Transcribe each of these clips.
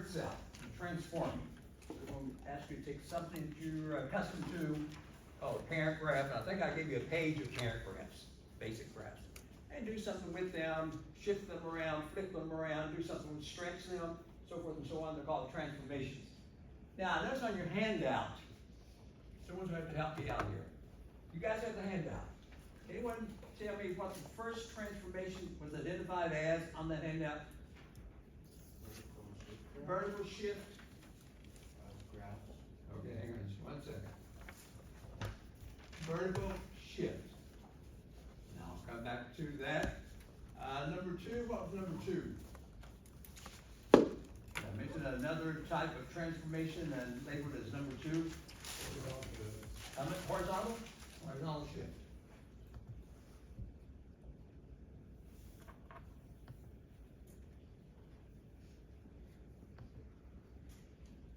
itself, and transforming. We're going to ask you to take something that you're accustomed to, called a parent graph. And I think I gave you a page of parent graphs, basic graphs. And do something with them, shift them around, flick them around, do something to stretch them, so forth and so on. They're called transformations. Now, notice on your handout, someone's going to have to help me out here. You guys have the handout. Anyone tell me what the first transformation was identified as on that handout? Vertical shift. Okay, hang on just 1 second. Vertical shift. Now I'll come back to that. Number two, what was number two? I mentioned another type of transformation and labeled as number two. Horizontal? Horizontal shift.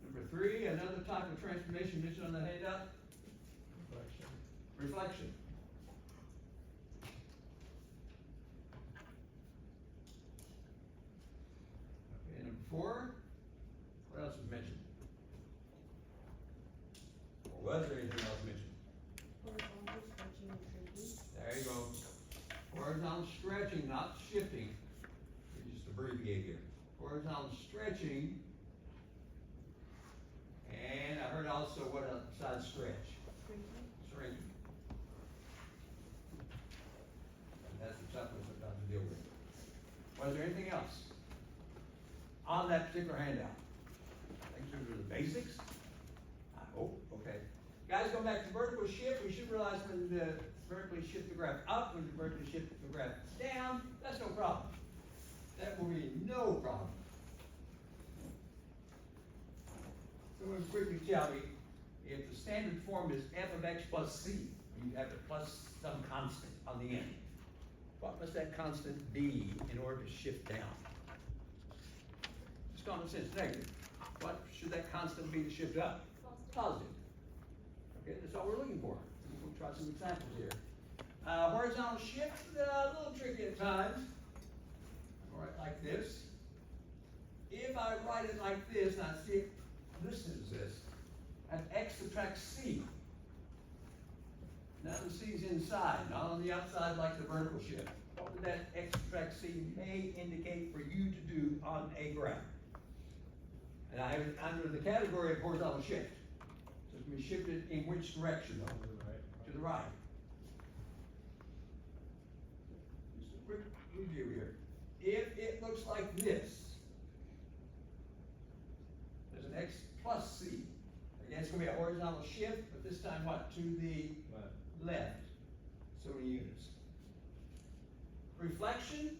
Number three, another type of transformation mentioned on the handout. Reflection. Reflection. Okay, number four, what else was mentioned? Or was there anything else mentioned? Horizontal stretching and shrinking. There you go. Horizontal stretching, not shifting. We just abbreviate here. Horizontal stretching. And I heard also what else besides stretch? Shrinking. Shrinking. And that's the tough one sometimes to deal with. Was there anything else on that particular handout? I think those are the basics. I hope. Okay. Guys, going back to vertical shift, we should realize when the vertically shift the graph up, when you vertically shift the graph down, that's no problem. That will be no problem. Someone quickly tell me, if the standard form is f of x plus c, and you have to plus some constant on the end, what must that constant be in order to shift down? Just common sense, negative. What should that constant be to shift up? Positive. Okay, that's all we're looking for. We'll try some examples here. Horizontal shift, a little tricky at times. All right, like this. If I write it like this, and I see it listed as this, and x subtracts c. Now the c's inside, not on the outside like the vertical shift. What would that x subtract c may indicate for you to do on a graph? And I have it under the category of horizontal shift. So it's going to be shifted in which direction? To the right. To the right. Just a quick review here. If it looks like this, there's an x plus c. Again, it's going to be a horizontal shift, but this time what? To the left. So many units. Reflection.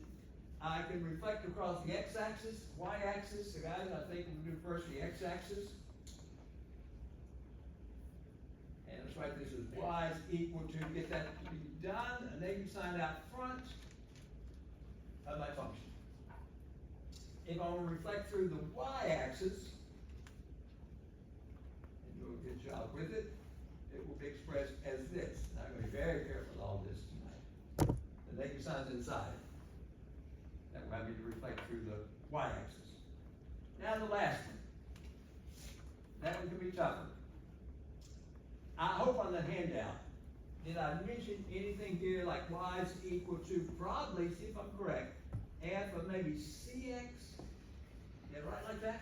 I can reflect across the x-axis, y-axis. So guys, I think we'll do first the x-axis. And let's write this as y is equal to, get that to be done, a negative sign out front of my function. If I want to reflect through the y-axis, and do a good job with it, it will be expressed as this. Now I'm going to be very careful with all this tonight. The negative sign's inside. That will have me to reflect through the y-axis. Now the last one. That one can be tougher. I hope on the handout, did I mention anything here like y is equal to, probably, see if I'm correct, f of maybe cx? Get it right like that?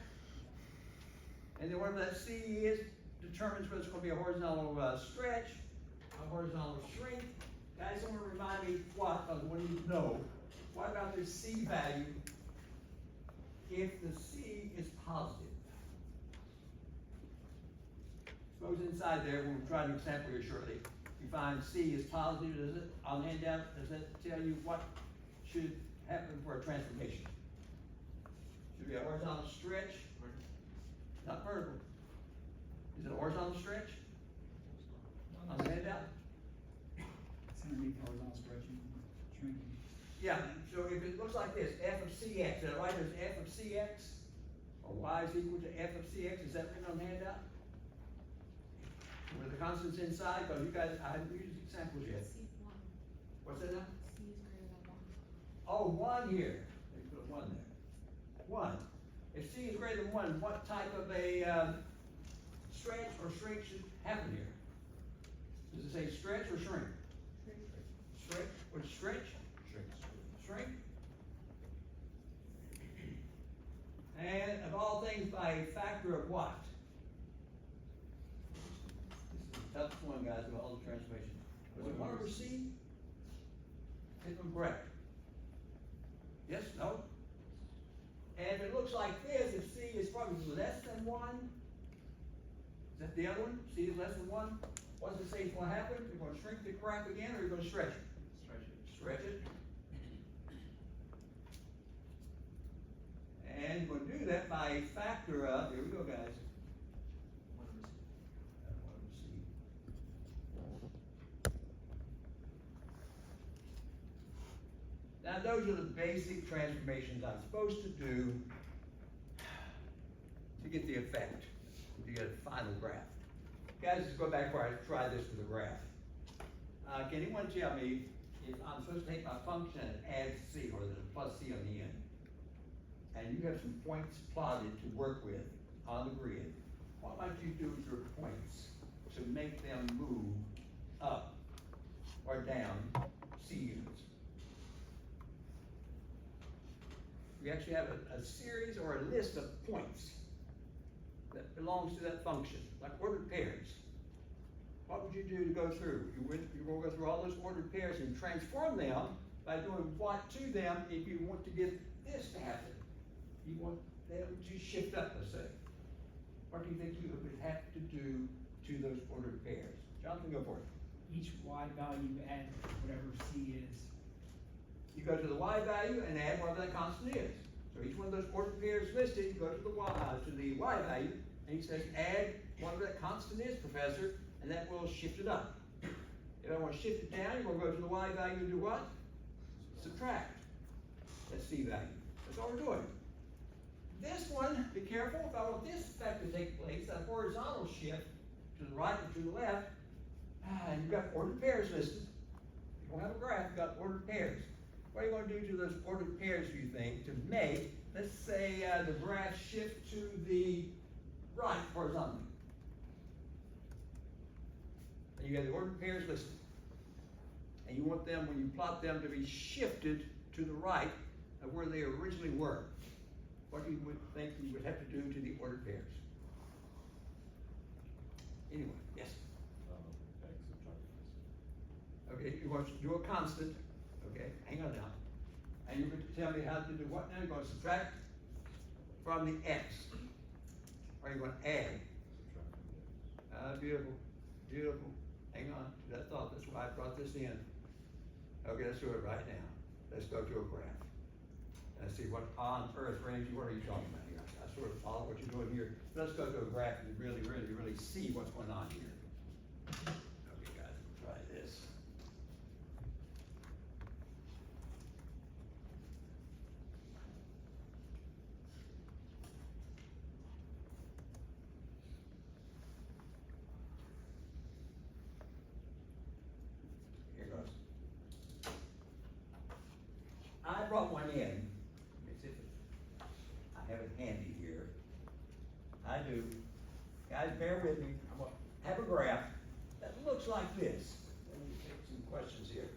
And then whatever that c is, determines whether it's going to be a horizontal stretch, a horizontal shrink. Guys, someone remind me what you know. What about this c value if the c is positive? Suppose inside there, we'll try an example here shortly. You find c is positive, does it, on the handout, does that tell you what should happen for a transformation? Should be a horizontal stretch, not vertical. Is it a horizontal stretch on the handout? It's underneath horizontal stretching, shrinking. Yeah, so if it looks like this, f of cx, did I write it as f of cx? Or y is equal to f of cx, is that written on the handout? With the constants inside, because you guys, I haven't used examples yet. C is 1. What's that now? C is greater than 1. Oh, 1 here. They put 1 there. 1. If c is greater greater than one, what type of a, stretch or shrink should happen here? Does it say stretch or shrink? Stretch, or stretch? Shrink. And of all things, by a factor of what? This is the toughest one, guys, of all the transformations. Was it 1/c? Hit them correct. Yes, no? And if it looks like this, if C is probably less than 1, is that the other one? C is less than 1? What does it say is going to happen? You're going to shrink the graph again, or you're going to stretch it? Stretch it. And you're going to do that by a factor of, here we go, guys. 1/c. Now, those are the basic transformations I'm supposed to do to get the effect, to get a final graph. Guys, let's go back where I tried this with a graph. Can anyone tell me if I'm supposed to take my function and add C, or there's a plus C on the end, and you have some points plotted to work with on the grid, what might you do with your points to make them move up or down C units? We actually have a series or a list of points that belongs to that function, like ordered pairs. What would you do to go through? You're going to go through all those ordered pairs and transform them by doing what to them if you want to get this to happen. You want them to shift up, let's say. What do you think you would have to do to those ordered pairs? Jonathan, go for it. Each y value add whatever C is. You go to the y value and add whatever that constant is. So each one of those ordered pairs listed, you go to the y value, and he says add whatever that constant is, professor, and that will shift it up. If I want to shift it down, you're going to go to the y value and do what? Subtract that c value. That's all we're doing. This one, be careful, if I want this effect to take place, that horizontal shift to the right and to the left, and you've got ordered pairs listed. You don't have a graph, you've got ordered pairs. What are you going to do to those ordered pairs, do you think, to make, let's say, the graph shift to the right horizontally? And you have the ordered pairs listed. And you want them, when you plot them, to be shifted to the right of where they originally were. What do you would think you would have to do to the ordered pairs? Anyway, yes? Okay, you're going to do a constant. Okay, hang on now. And you're going to tell me how to do what now? You're going to subtract from the x. Or you're going to add. Beautiful. Beautiful. Hang on to that thought. That's why I brought this in. Okay, let's do it right now. Let's go to a graph. Let's see what on earth, Ramsey, what are you talking about here? I sort of follow what you're doing here. Let's go to a graph and really see what's going on here. Okay, guys, let's try this. Here goes. I brought one in. Let me see if I have it handy here. I do. Guys, bear with me. I'm going to have a graph that looks like this. Let me take some questions here.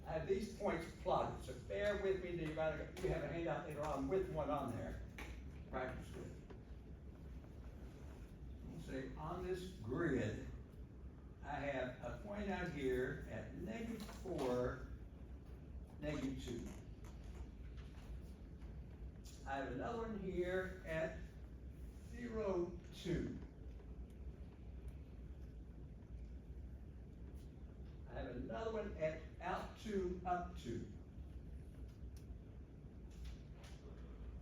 I have these points plotted, so bear with me. You have a handout later on with one on there. Practice with it. We'll say on this grid, I have a point out here at -4, -2. I have another one here at 0, 2. I have another one at out 2, up 2.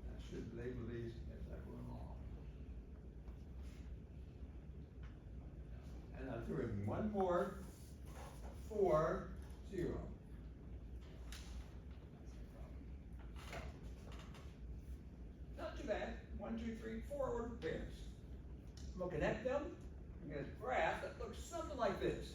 I should label these as I go along. And I threw in one more, 4, 0. Not too bad. 1, 2, 3, 4 ordered pairs. I'm going to connect them and get a graph that looks something like this.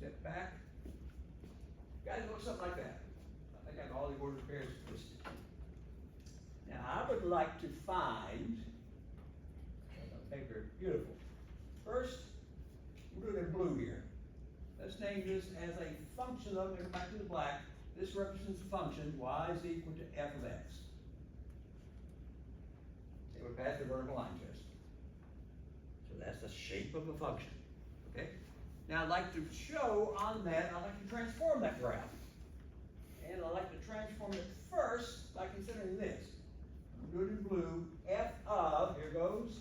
step back. Guys, it looks something like that. I got all the ordered pairs listed. Now, I would like to find, make it beautiful. First, we're doing it in blue here. Let's name this as a function of, go back to the black. This represents a function, y is equal to f of x. It would pass the vertical line test. So that's the shape of a function, okay? Now I'd like to show on that, I'd like to transform that graph. And I'd like to transform it first by considering this. I'm doing it in blue, f of, here goes.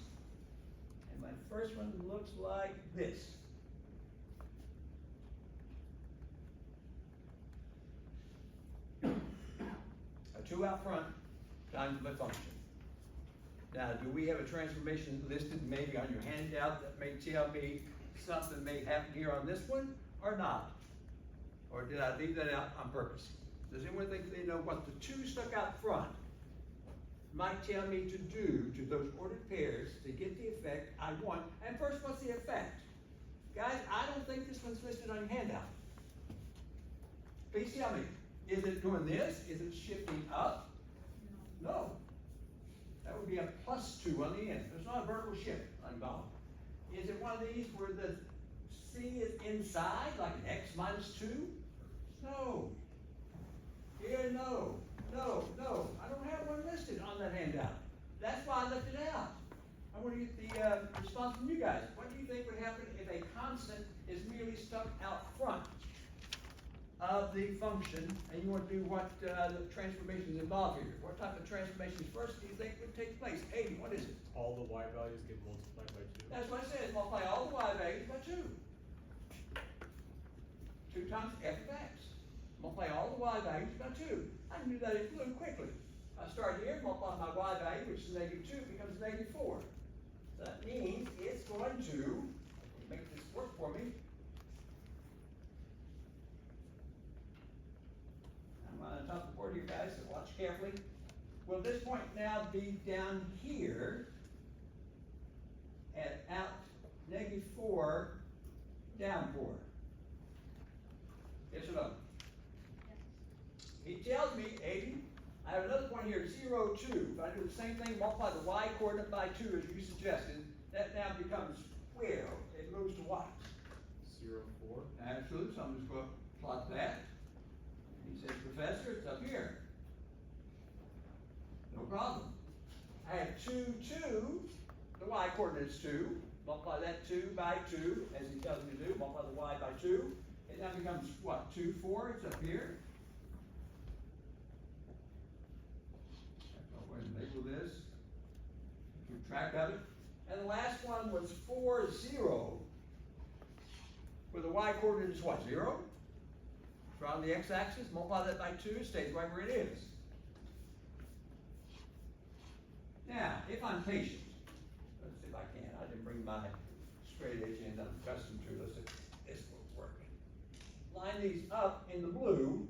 And my first one looks like this. A 2 out front times my function. Now, do we have a transformation listed maybe on your handout that may tell me something may happen here on this one, or not? Or did I leave that out on purpose? Does anyone think they know what the 2 stuck out front might tell me to do to those ordered pairs to get the effect I want? And first, what's the effect? Guys, I don't think this one's listed on your handout. Please tell me, is it doing this? Is it shifting up? No. That would be a +2 on the end. It's not a vertical shift involved. Is it one of these where the C is inside, like an x minus 2? No. Here, no. No, no. I don't have one listed on that handout. That's why I left it out. I want to get the response from you guys. What do you think would happen if a constant is merely stuck out front of the function, and you want to do what the transformations involved here? What type of transformations first do you think would take place? 80, what is it? All the y values get multiplied by 2. That's what it says, multiply all the y values by 2. 2 times f of x. Multiply all the y values by 2. I can do that in blue quickly. I start here, multiply my y value, which is -2, becomes -4. So that means it's going to make this work for me. I'm on the top of the board here, guys, so watch carefully. Will this point now be down here at out -4, down 4? Yes or no? He tells me 80. I have another point here, 0, 2. If I do the same thing, multiply the y coordinate by 2 as you suggested, that now becomes where? It moves to what? 0, 4. Absolutely, so I'm just going to plot that. He says, Professor, it's up here. No problem. I have 2, 2. The y coordinate is 2. Multiply that 2 by 2, as he tells me to do. Multiply the y by 2. It now becomes what? 2, 4. It's up here. I'm going to label this. Keep track of it. And the last one was 4, 0. Where the y coordinate is what? 0? Draw on the x-axis, multiply that by 2, stays right where it is. Now, if I'm patient, let's see if I can. I didn't bring my straight edge in I'm accustomed to. Let's see if this will work. Line these up in the blue,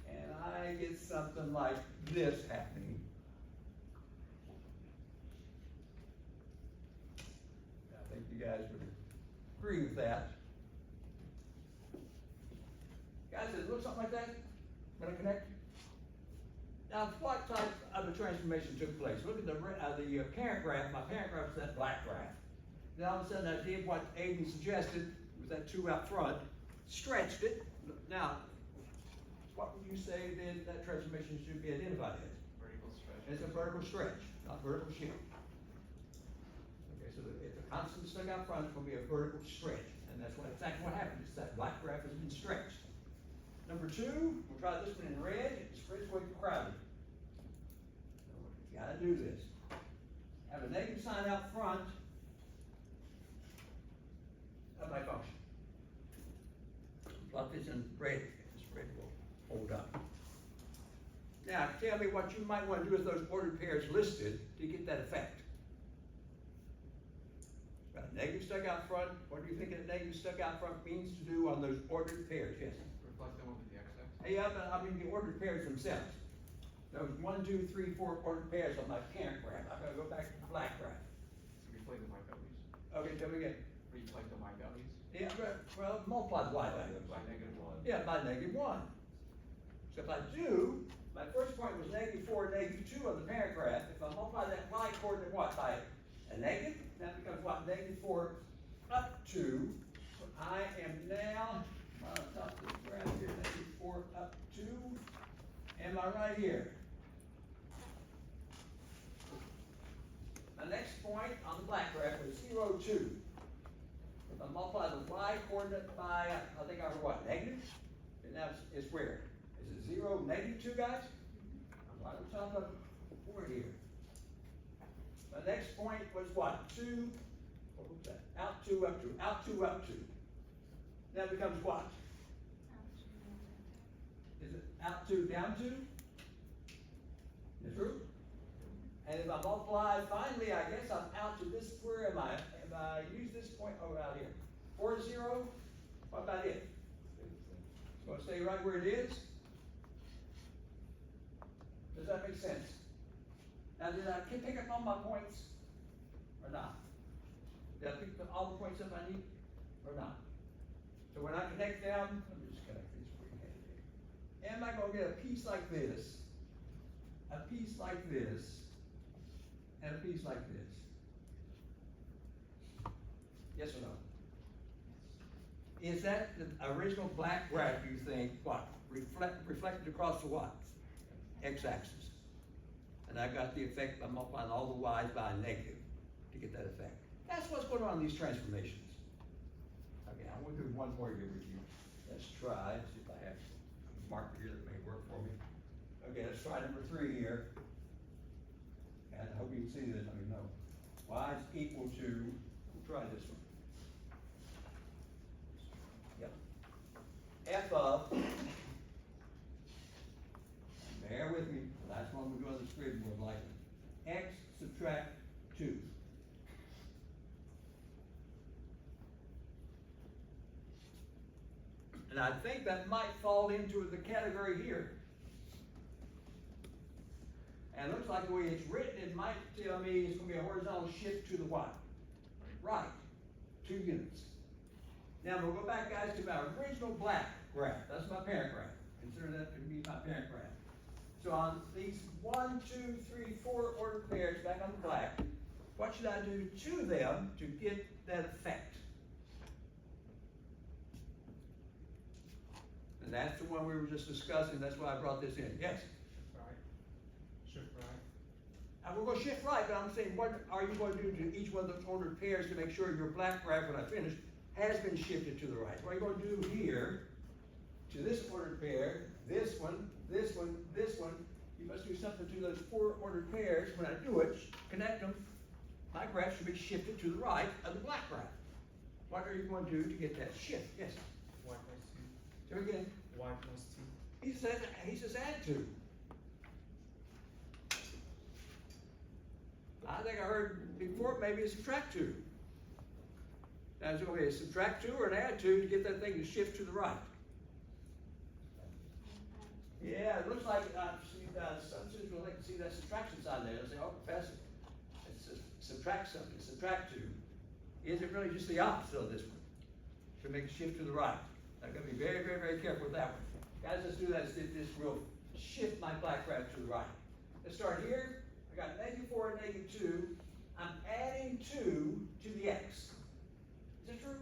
and I get something like this happening. I think you guys would agree with that. Guys, does it look something like that when I connect? Now, what type of a transformation took place? Look at the parent graph. My parent graph is that black graph. Then all of a sudden I did what Aiden suggested, with that 2 out front, stretched it. Now, what would you say then that transformation should be identified as? Vertical stretch. It's a vertical stretch, not vertical shift. Okay, so if the constant stuck out front, it's going to be a vertical stretch. And that's exactly what happened. It's that black graph has been stretched. Number 2, we'll try this one in red. It's way too crowded. So you gotta do this. Have a negative sign out front of my function. Plot this in red. This red will hold up. Now, tell me what you might want to do with those ordered pairs listed to get that effect. Got a negative stuck out front. What do you think a negative stuck out front means to do on those ordered pairs? Yes? Reflect them over the x-axis. Hey, I mean the ordered pairs themselves. Those 1, 2, 3, 4 ordered pairs on my parent graph. I'm gonna go back to the black graph. So reflect the y values. Okay, tell me again. Reflect the y values. Yeah, well, multiply the y value. By -1. Yeah, by -1. So if I do, my first point was -4, -2 on the parent graph. If I multiply that y coordinate what, by a negative, that becomes what, -4 up to. So I am now, on top of the graph here, -4 up to, am I right here? My next point on the black graph was 0, 2. If I multiply the y coordinate by, I think I heard what, negative? And now it's where? Is it 0, -2, guys? I'm right on top of 4 here. My next point was what? 2, what was that? Out 2, up 2, out 2, up 2. Now it becomes what? Is it out 2, down 2? Is it true? And if I multiply, finally, I guess I'm out to this, where am I? If I use this point, oh, out here. 4, 0, what about it? It's gonna stay right where it is? Does that make sense? Now, did I pick up all my points, or not? Did I pick up all the points up I need, or not? So when I connect them, let me just connect these for you here. Am I gonna get a piece like this, a piece like this, and a piece like this? Yes or no? Is that the original black graph, you think, what, reflected across the what? X-axis. And I got the effect by multiplying all the y's by a negative to get that effect. That's what's going on in these transformations. Okay, I'm gonna do one more here with you. Let's try, see if I have a marker here that may work for me. Okay, let's try number 3 here. And I hope you can see this, let me know. Y is equal to, we'll try this one. Yep. F of, bear with me, last one we'll do on the screen more likely. X subtract 2. And I think that might fall into the category here. And it looks like the way it's written, it might tell me it's gonna be a horizontal shift to the what? Right, 2 units. Now we'll go back, guys, to my original black graph. That's my parent graph. Consider that to be my parent graph. So on these 1, 2, 3, 4 ordered pairs back on the black, what should I do to them to get that effect? And that's the one we were just discussing, that's why I brought this in. Yes? Shift right. And we're gonna shift right, but I'm saying, what are you gonna do to each one of those ordered pairs to make sure your black graph, when I finish, has been shifted to the right? What are you gonna do here to this ordered pair, this one, this one, this one? You must do something to those 4 ordered pairs. When I do it, connect them, my graph should be shifted to the right of the black graph. What are you going to do to get that shift? Yes? Y plus 2. So again, Y plus 2. he says add 2. I think I heard before, maybe it's subtract 2. Now, it's okay, subtract 2 or an add 2 to get that thing to shift to the right. Yeah, it looks like, some students will like to see that subtraction sign there, they'll say, oh, Professor, it's subtract something, subtract 2. Is it really just the opposite of this one? To make a shift to the right. I've got to be very, very, very careful with that one. Guys, let's do that, this will shift my black graph to the right. Let's start here. I got -4 and -2. I'm adding 2 to the x. Is that true?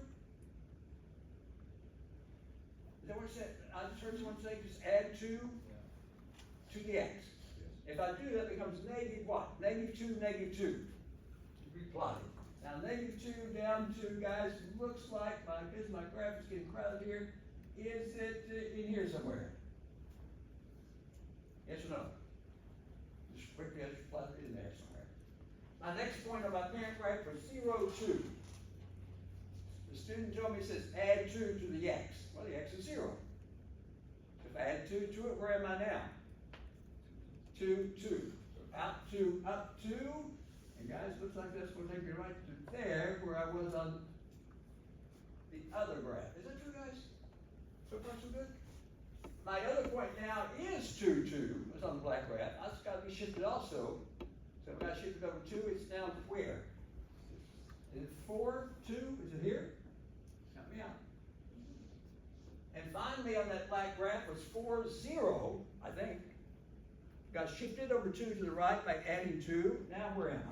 Is that what it said? I just heard someone say just add 2 to the x. If I do, that becomes negative what? -2, -2. Replotted. Now -2 down to, guys, looks like because my graph is getting crowded here. Is it in here somewhere? Yes or no? Just quickly, I just plotted it in there somewhere. My next point on my parent graph was 0, 2. The student told me it says add 2 to the x. Well, the x is 0. So if I add 2 to it, where am I now? 2, 2. So out 2, up 2. And guys, looks like that's going to take me right to there where I was on the other graph. Is that true, guys? So far, so good? My other point now is 2, 2. It's on the black graph. That's got to be shifted also. So if I shift it over 2, it's down where? Is it 4, 2? Is it here? Help me out. me on that black graph was 4, 0, I think. Got shifted over 2 to the right by adding 2. Now where am I?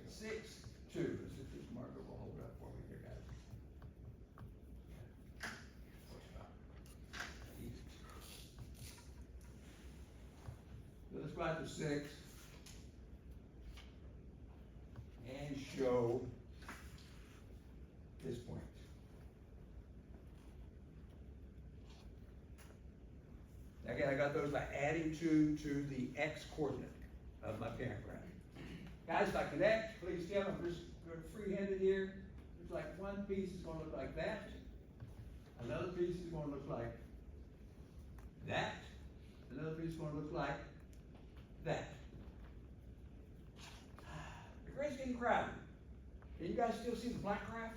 6, 2. Let's see if this marker will hold up for me here, guys. So let's go out to 6 and show this point. Again, I got those by adding 2 to the x coordinate of my parent graph. Guys, if I connect, please tell me, I'm just free-handed here. It's like one piece is gonna look like that. Another piece is gonna look like that. Another piece is gonna look like that. The grid's getting crowded. Can you guys still see the black graph?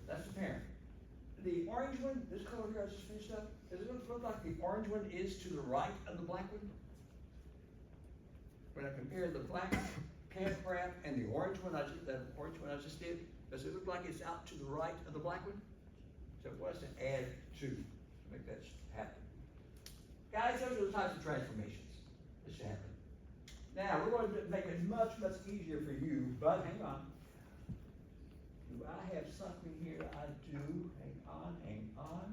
That's the parent. The orange one, this color here I just finished up, does it look like the orange one is to the right of the black one? When I compare the black parent graph and the orange one I just did, does it look like it's out to the right of the black one? So it was to add 2 to make that happen. Guys, those are the types of transformations that should happen. Now, we're going to make it much, much easier for you, but hang on. Do I have something here? I do. Hang on.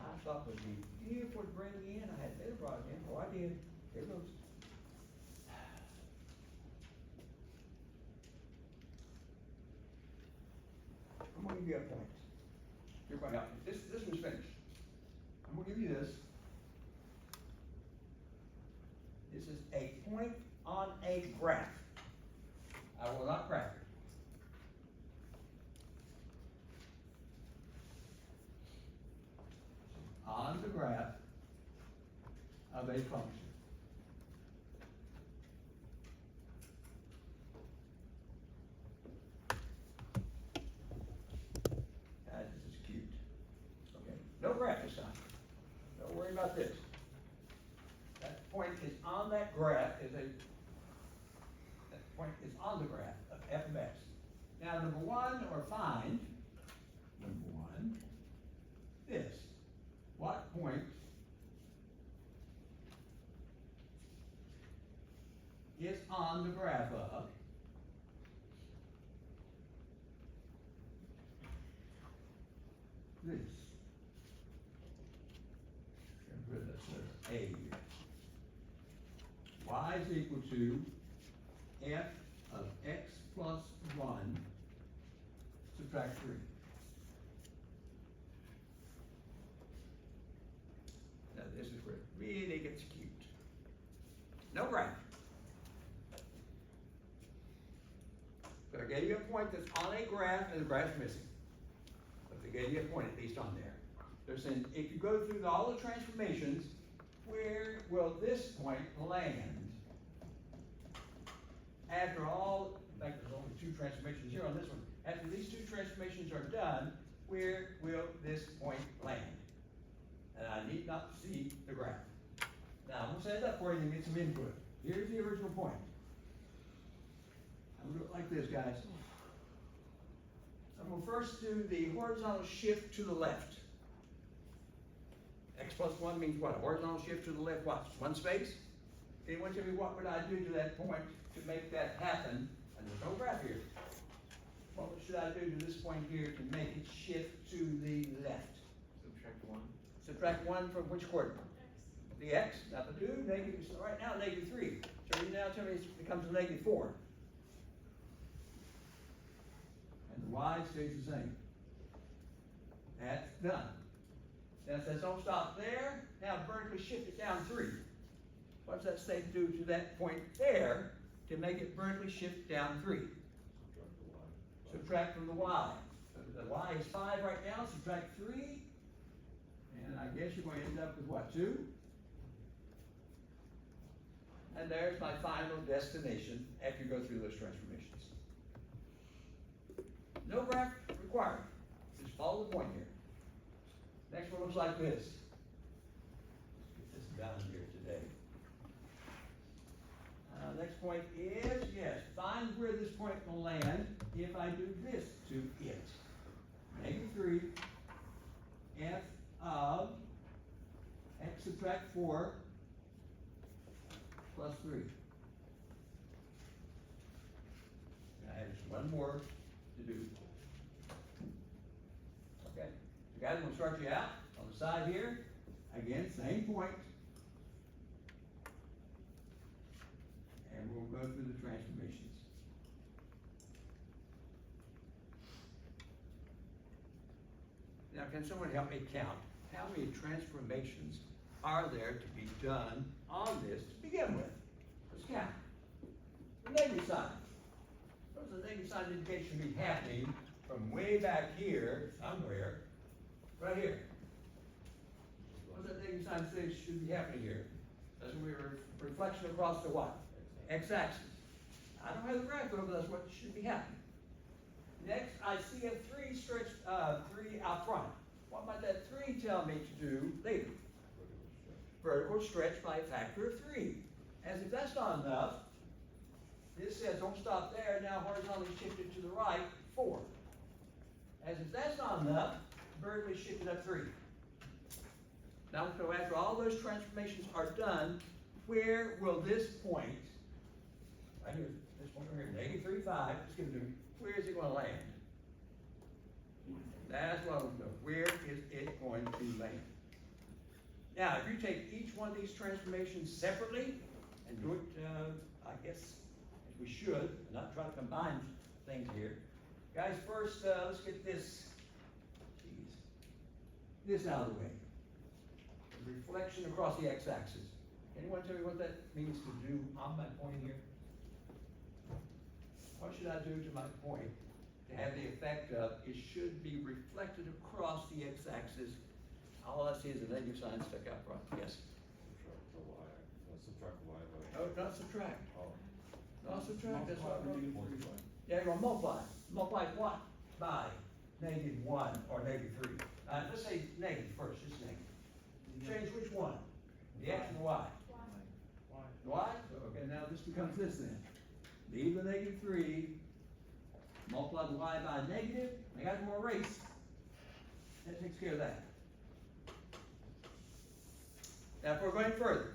I thought would be beautiful to bring in. I had better brought it in. Oh, I did. Here it goes. I'm going to give you a point. Everybody help me. This one's finished. I'm going to give you this. This is a point on a graph. I will not graph it. On the graph of a function. Guys, this is cute. Okay, no graph this time. Don't worry about this. That point is on that graph, that point is on the graph of f of x. Now, number 1, or find, number 1, this. What point is on the graph of this? Get rid of that letter A here. Y is equal to f of x plus 1 subtract 3. Now this is where it really gets cute. No graph. So I gave you a point that's on a graph and the graph's missing. But they gave you a point at least on there. They're saying if you go through all the transformations, where will this point land? After all, in fact, there's only 2 transformations here on this one. After these 2 transformations are done, where will this point land? And I need not see the graph. Now, I'm going to set it up for you and get some input. Here's the original point. I'm going to do it like this, guys. I'm going to first do the horizontal shift to the left. X plus 1 means what? A horizontal shift to the left, what? 1 space? Anyone tell me what would I do to that point to make that happen? And there's no graph here. What should I do to this point here to make it shift to the left? Subtract 1. Subtract 1 from which coordinate? The x. Now the 2, negative, so right now negative 3. So you now tell me it becomes a negative 4. And the y stays the same. That's done. Now it says don't stop there. Now vertically shift it down 3. What does that state do to that point there to make it vertically shift down 3? Subtract from the y. So the y is 5 right now, subtract 3. And I guess you're going to end up with what, 2? And there's my final destination after you go through those transformations. No graph required. Just follow the point here. Next one looks like this. Let's get this done here today. Next point is, yes, find where this point will land if I do this to it. Negative 3 f of x subtract 4 plus 3. I have just one more to do. Okay, so guys, I'm gonna start you out on the side here. Again, same point. And we'll go through the transformations. Now, can someone help me count how many transformations are there to be done on this to begin with? Let's count. The negative sign. What's the negative sign indication should be happening from way back here, somewhere, right here? What's that negative sign say should be happening here? That's when we were reflection across the what? X-axis. I don't have the graph, but that's what should be happening. Next, I see a 3 stretched, 3 out front. What might that 3 tell me to do later? Vertical stretch by a factor of 3. As if that's not enough, this says don't stop there, now horizontally shifted to the right, 4. As if that's not enough, vertically shifted up 3. Now, so after all those transformations are done, where will this point, right here, this point right here, negative 3, 5, it's going to do, where is it going to land? That's what I want to know. Where is it going to land? Now, if you take each one of these transformations separately and do it, I guess, as we should, not try to combine things here. Guys, first, let's get this out of the way. Reflection across the x-axis. Anyone tell me what that means to do on my point here? What should I do to my point to have the effect of it should be reflected across the x-axis? All I see is a negative sign stuck out front. Yes? Subtract the y by. No, not subtract. Oh. Not subtract, that's what I wrote. Multiply. Yeah, you're gonna multiply. Multiply what? By negative 1 or negative 3. Let's say negative first, just negative. Change which one? The x and the y. The y? Okay, now this becomes this then. Leave the negative 3, multiply the y by negative, I got more erase. That takes care of that. Now, if we're going further,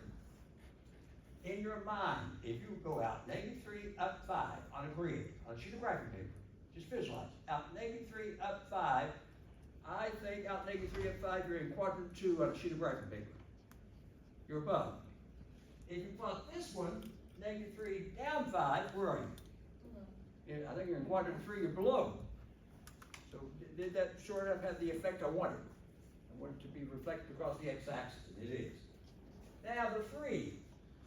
in your mind, if you go out negative 3 up 5 on a grid, on a sheet of graphic paper, just visualize, out negative 3 up 5, I think out negative 3 up 5, you're in quadrant 2 on a sheet of graphic paper. You're above. If you plot this one, negative 3 down 5, where are you? I think you're in quadrant 3, you're below. So did that sure enough have the effect I wanted? I wanted it to be reflected across the x-axis, and it is. Now the 3.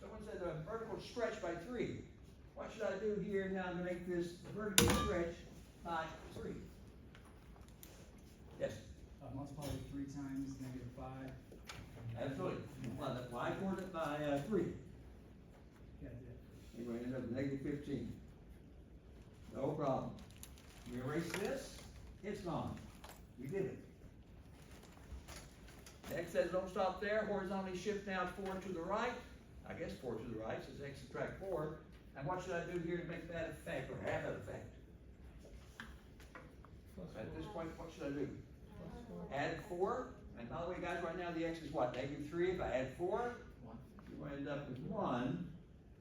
Someone said a vertical stretch by 3. What should I do here now to make this vertical stretch by 3? Yes? Multiply it 3 times negative 5. Absolutely. Multiply that y coordinate by 3. Yeah, You're going to end up with negative 15. No problem. We erase this, it's gone. We did it. Next says don't stop there, horizontally shift now 4 to the right. I guess 4 to the right, says x subtract 4. And what should I do here to make that effect, or have that effect? At this point, what should I do? Add 4. And by the way, guys, right now the x is what? Negative 3. If I add 4, you're going to end up with 1,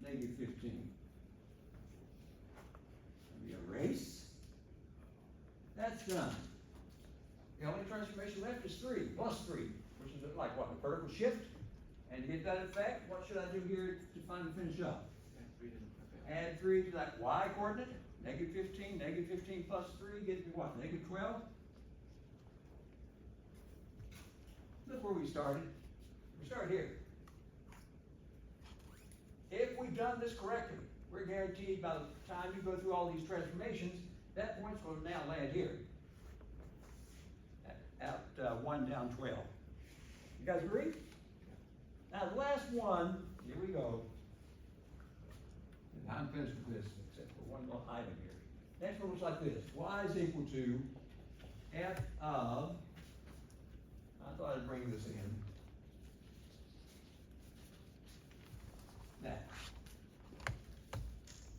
negative 15. We erase. That's done. The only transformation left is 3, plus 3, which is like what? A vertical shift? And to get that effect, what should I do here to finally finish up? Add 3 to that y coordinate, negative 15, negative 15 plus 3 gets me what? Negative 12? Look where we started. We started here. If we've done this correctly, we're guaranteed by the time you go through all these transformations, that point's going to now land here. Out 1 down 12. You guys agree? Now the last one, here we go. And I'm finished with this, except for one little item here. Next one looks like this. Y is equal to f of, I thought I'd bring this in. That.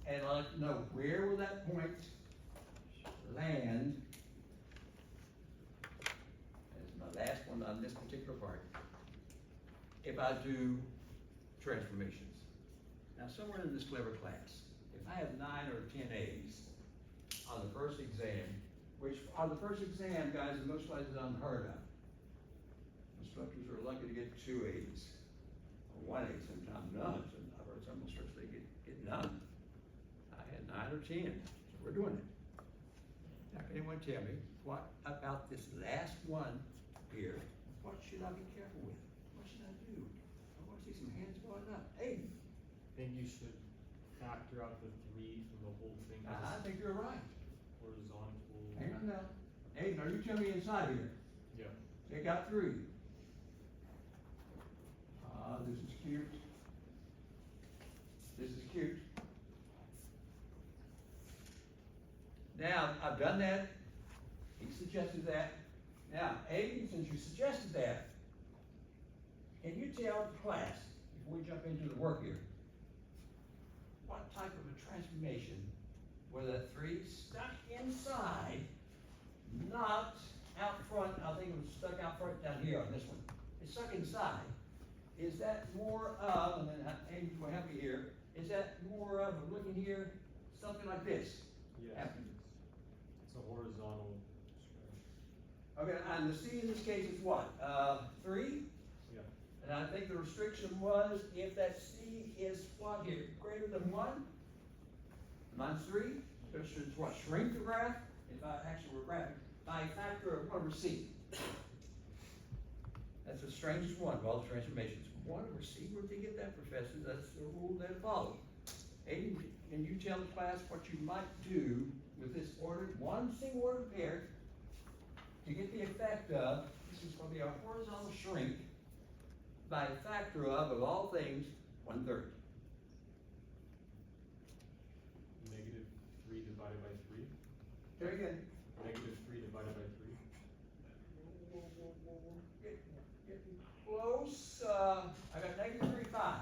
And I'd like to know where will that point land? That's my last I do transformations. Now, somewhere in this clever class, if I have 9 or 10 A's on the first exam, which on the first exam, guys, in most places unheard of. Instructors are lucky to get 2 A's, or 1 A, sometimes none. I've heard some instructors, they get none. I had 9 or 10, so we're doing it. Now, can anyone tell me, what about this last one here, what should I be careful with? What should I do? I want to see some hands going up. Hey, I think you should factor out the 3 from the whole thing. I think you're right. Horizontal. Hang on now. Hey, now you tell me inside here. Yeah. Take out 3. This is cute. This is cute. Now, I've done that. He suggested that. Now, Aiden, since you suggested that, can you tell the class, before we jump into the work here, what type of a transformation where that 3 stuck inside, not out front? I think it was stuck out front down here on this one. It's stuck inside. Is that more of, and then Amy will help me here, is that more of, I'm looking here, something like this? Yes. Happening? It's a horizontal stretch. Okay, and the C in this case is what? 3? Yeah. And I think the restriction was if that C is what here, greater than 1? Mine's 3? This should what, shrink the graph? If I actually were graphing, by a factor of 1 over C. That's the strangest one of all the transformations. 1 over C, where'd they get that, professor? That's the rule they follow. Aiden, can you tell the class what you might do with this ordered, one single ordered pair to get the effect of, this is going to be a horizontal shrink by a factor of all things, 1/3. Negative 3 divided by 3. There again. Negative 3 divided by 3. Getting close. I got -3, 5.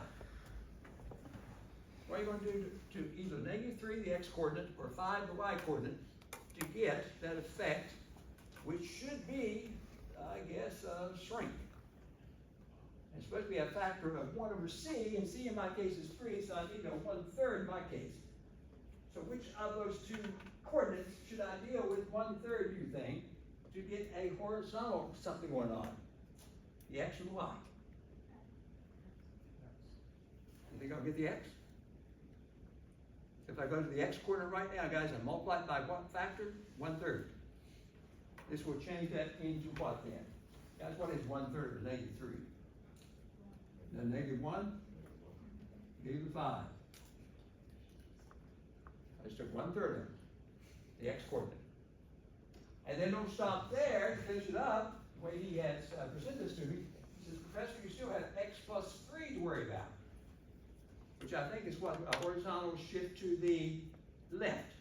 What are you going to do to either -3, the x-coordinate, or 5, the y-coordinate, to get that effect, which should be, I guess, shrink? It's supposed to be a factor of 1 over c, and c in my case is 3, so I need a 1/3 in my case. So which of those 2 coordinates should I deal with 1/3, you think, to get a horizontal something going on? The x or the y? You think I'll get the x? If I go to the x coordinate right now, guys, and multiply it by what factor? 1/3. This will change that into what then? Guys, what is 1/3 of -3? Then -1, -5. I just took 1/3 of it, the x coordinate. And then don't stop there, to finish it up, the way he has presented this to me. He says, Professor, you still have x plus 3 to worry about, which I think is what a horizontal shift to the left.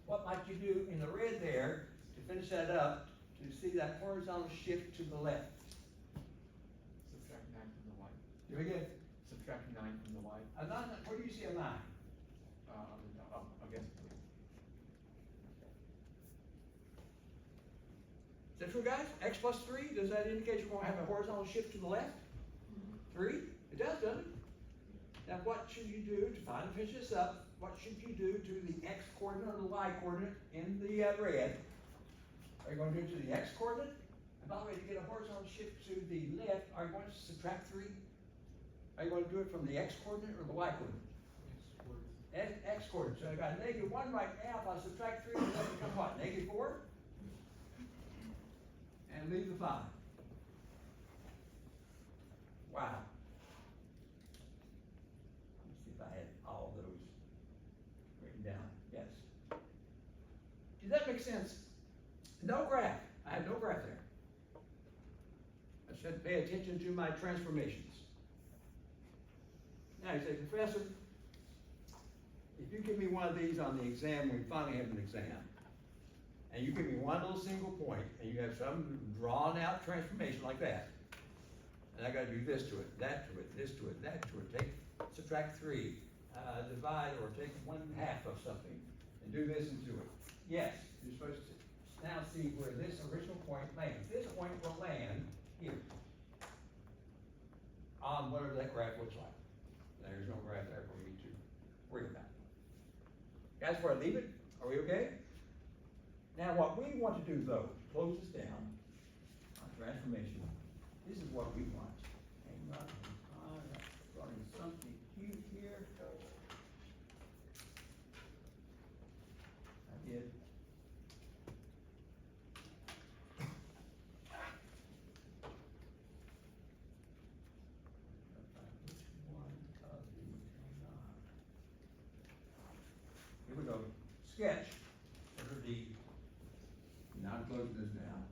What might you do in the red there to finish that up, to see that horizontal shift to the left? Subtract 9 from the y. Do we get, Subtract 9 from the y. a 9, where do you see a 9? Against Is that true, guys? X plus 3, does that indicate you're going to have a horizontal shift to the left? 3? It does, doesn't it? Now, what should you do to finally finish this up? What should you do to the x coordinate or the y coordinate in the red? Are you going to do it to the x coordinate? And by the way, to get a horizontal shift to the left, are you going to subtract 3? Are you going to do it from the x coordinate or the y coordinate? X coordinate. So I got -1 right now. If I subtract 3, does that become what? -4? And leave the 5. Wow. Let me see if I had all those written down. Yes. Does that make sense? No graph. I had no graph there. I said pay attention to my transformations. Now you say, Professor, if you give me one of these on the exam, when we finally have an exam, and you give me one little single point, and you have some drawn out transformation like that, and I gotta do this to it, that to it, this to it, that to it, subtract 3, divide or take 1/2 of something, and do this and do it. Yes, you're supposed to now see where this original point lands. This point will land here. on whatever that graph looks like. There's no graph there for me to worry about. That's where I leave it. Are we okay? Now, what we want to do though, close this down on transformation. This is what we want. Hang on, starting something cute here. I did. Here we go. Sketch. Letter D. Now I'm closing this down.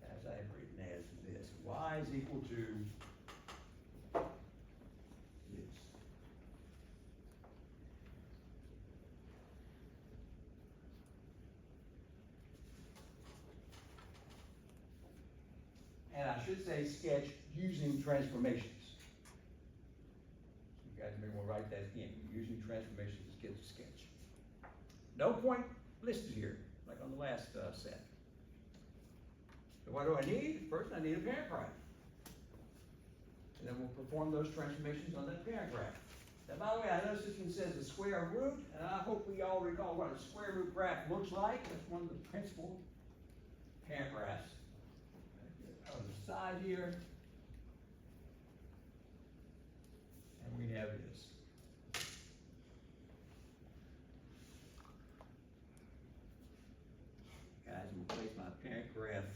As I have written as this, y is equal to this. And I should say sketch using transformations. You guys may want to write that in, using transformations to get the sketch. No point listed here, like on the last set. So what do I need? First, I need a parent graph. And then we'll perform those transformations on that parent graph. Now, by the way, I noticed this one says the square root, and I hope we all recall what a square root graph looks like. That's one of the principal parent graphs. On the side here. And we have this. Guys, I'm gonna place my parent graph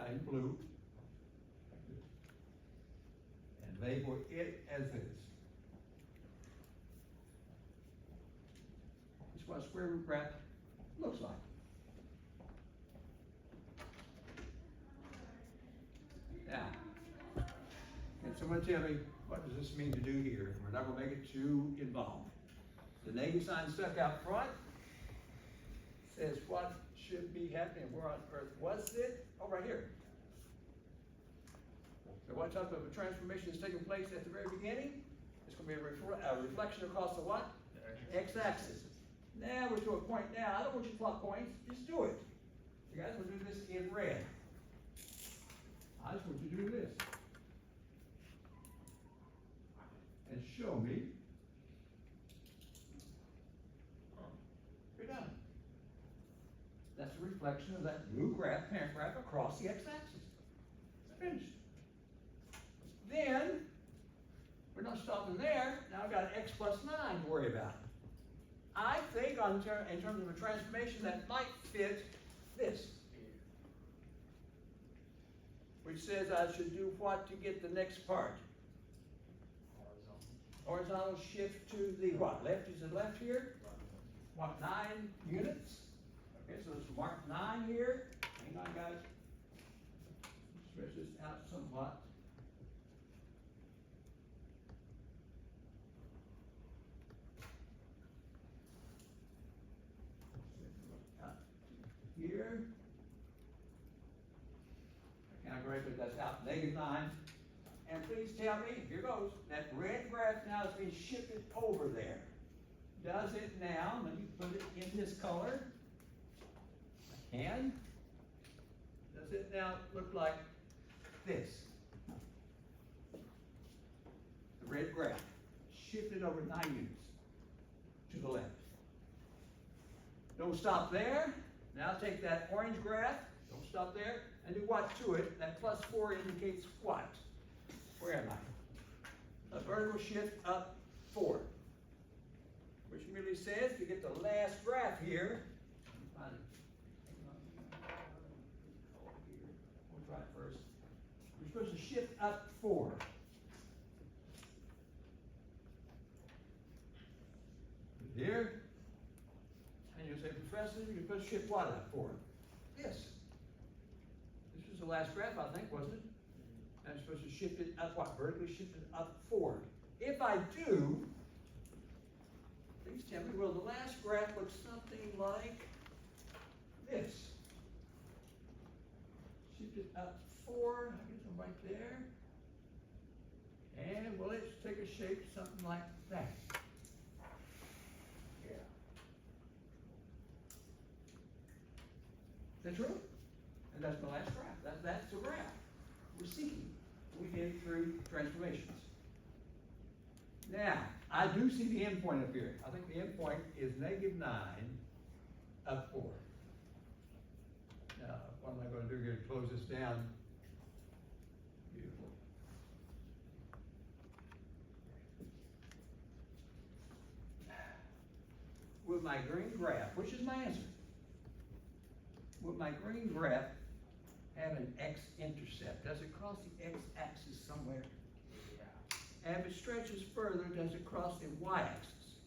in blue. And label it as this. This is what a square root graph looks like. Now, can someone tell me what does this mean to do here? We're not gonna make it too involved. The negative sign stuck out front says what should be happening. Where on earth was it? Oh, right here. So what type of a transformation is taking place at the very beginning? It's gonna be a reflection across the what? X-axis. Now we're to a point now. I don't want you to plot points. Just do it. You guys will do this in red. I just want you to do this. And show me. You're done. That's a reflection of that blue graph, parent graph, across the x-axis. It's finished. Then, we're not stopping there. Now I've got x plus 9 to worry about. I think in terms of a transformation that might fit this. Which says I should do what to get the next part? Horizontal shift to the what? Left is the left here? What, 9 units? Okay, so let's mark 9 here. Hang on, guys. Stretch this out somewhat. Here. I calculate that that's out -9. And please tell me, here goes, that red graph now is being shifted over there. Does it now, let me put it in this color. I can. Does it now look like this? The red graph shifted over 9 units to the left. Don't stop there. Now take that orange graph, don't stop there, and do what to it? That +4 indicates what? Where am I? A vertical shift up 4. Which merely says to get the last graph here, we'll try it first. You're supposed to shift up 4. Here. And you say, Professor, you're supposed to shift what up 4? This. This was the last graph, I think, wasn't it? And I'm supposed to shift it up what? Vertically shift it up 4. If I do, please tell me, will the last graph look something like this? Shift it up 4, I guess I'm right there. And will it take a shape something like that? Yeah. Is that true? And that's my last graph. That's seeking. We did through transformations. Now, I do see the endpoint up here. I think the endpoint is -9 up 4. Now, what am I gonna do here to close this down? Beautiful. With my green graph, which is my answer, with my green graph have an x-intercept? Does it cross the x-axis somewhere? Yeah. And if it stretches further, does it cross the y-axis?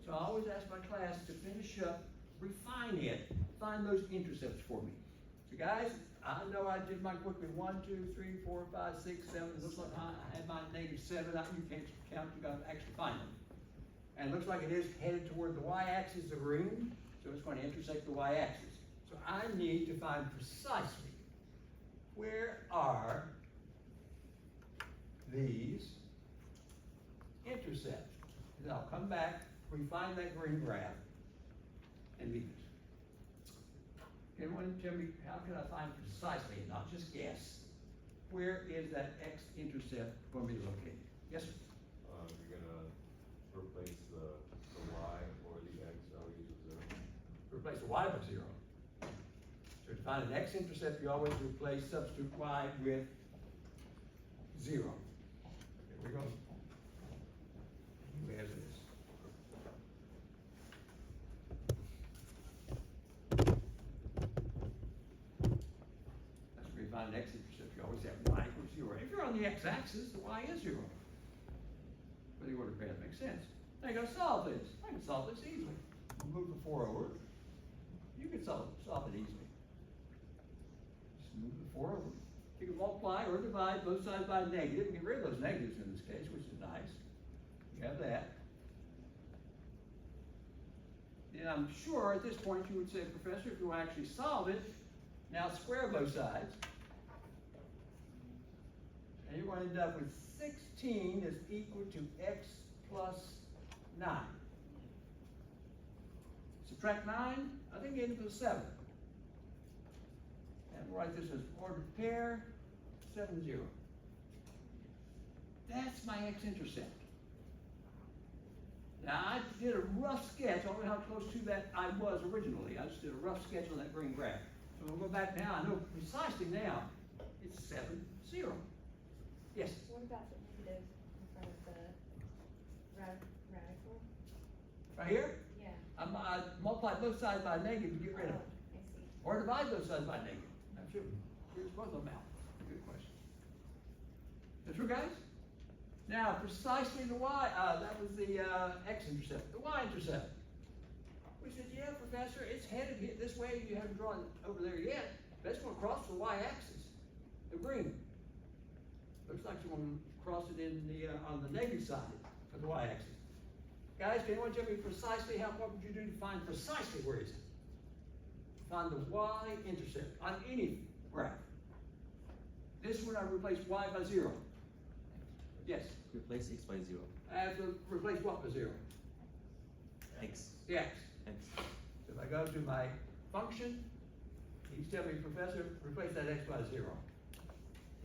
So I always ask my class to finish up, refine it, find those intercepts for me. So guys, I know I did mine quickly, 1, 2, 3, 4, 5, 6, 7, it looks like I had mine -7, you can't count, you gotta actually find them. And it looks like it is headed toward the y-axis of green, so it's going to intersect the y-axis. So I need to find precisely where are these intercepts. And I'll come back, refine that green graph, and leave it. Can anyone tell me, how can I find precisely, and not just guess, where is that x-intercept going to be located? Yes, sir? You're gonna replace the y or the x values with 0. Replace the y by 0. So to find an x-intercept, you always substitute y with 0. Here we go. Who has this? That's where you find an x-intercept. You always have y equals 0. If you're on the x-axis, the y is 0. But the order path makes sense. Now you gotta solve this. I can solve this easily. Move the 4 over. You can solve it easily. Just move the 4 over. You can multiply or divide both sides by a negative and get rid of those negatives in this case, which is nice. You have that. And I'm sure at this point you would say, Professor, if you actually solve it, now square both sides. And you're going to end up with 16 is equal to x plus 9. Subtract 9, I think you get into the 7. And we'll write this as ordered pair, 7, 0. That's my x-intercept. Now, I did a rough sketch. I don't know how close to that I was originally. I just did a rough sketch on that green graph. So we'll go back now. I know precisely now it's 7, 0. Yes? What about the negative in front of the radical? Right here? Yeah. I multiply both sides by a negative to get rid of it. I see. Or divide both sides by negative. I'm sure. Here's both of them out. Good question. That's true, guys? Now, precisely the y, that was the x-intercept. The y-intercept. We said, yeah, Professor, it's headed here this way. You haven't drawn it over there yet. But it's going to cross the y-axis. The green. Looks like you want to cross it in the on the negative side of the y-axis. Guys, can anyone tell me precisely what would you do to find precisely where is it? Find the y-intercept on any graph. This one I replace y by 0. Yes? Replace x by 0. I have to replace what by 0? X. The x. X. So if I go to my function, he's telling me, Professor, replace that x by 0.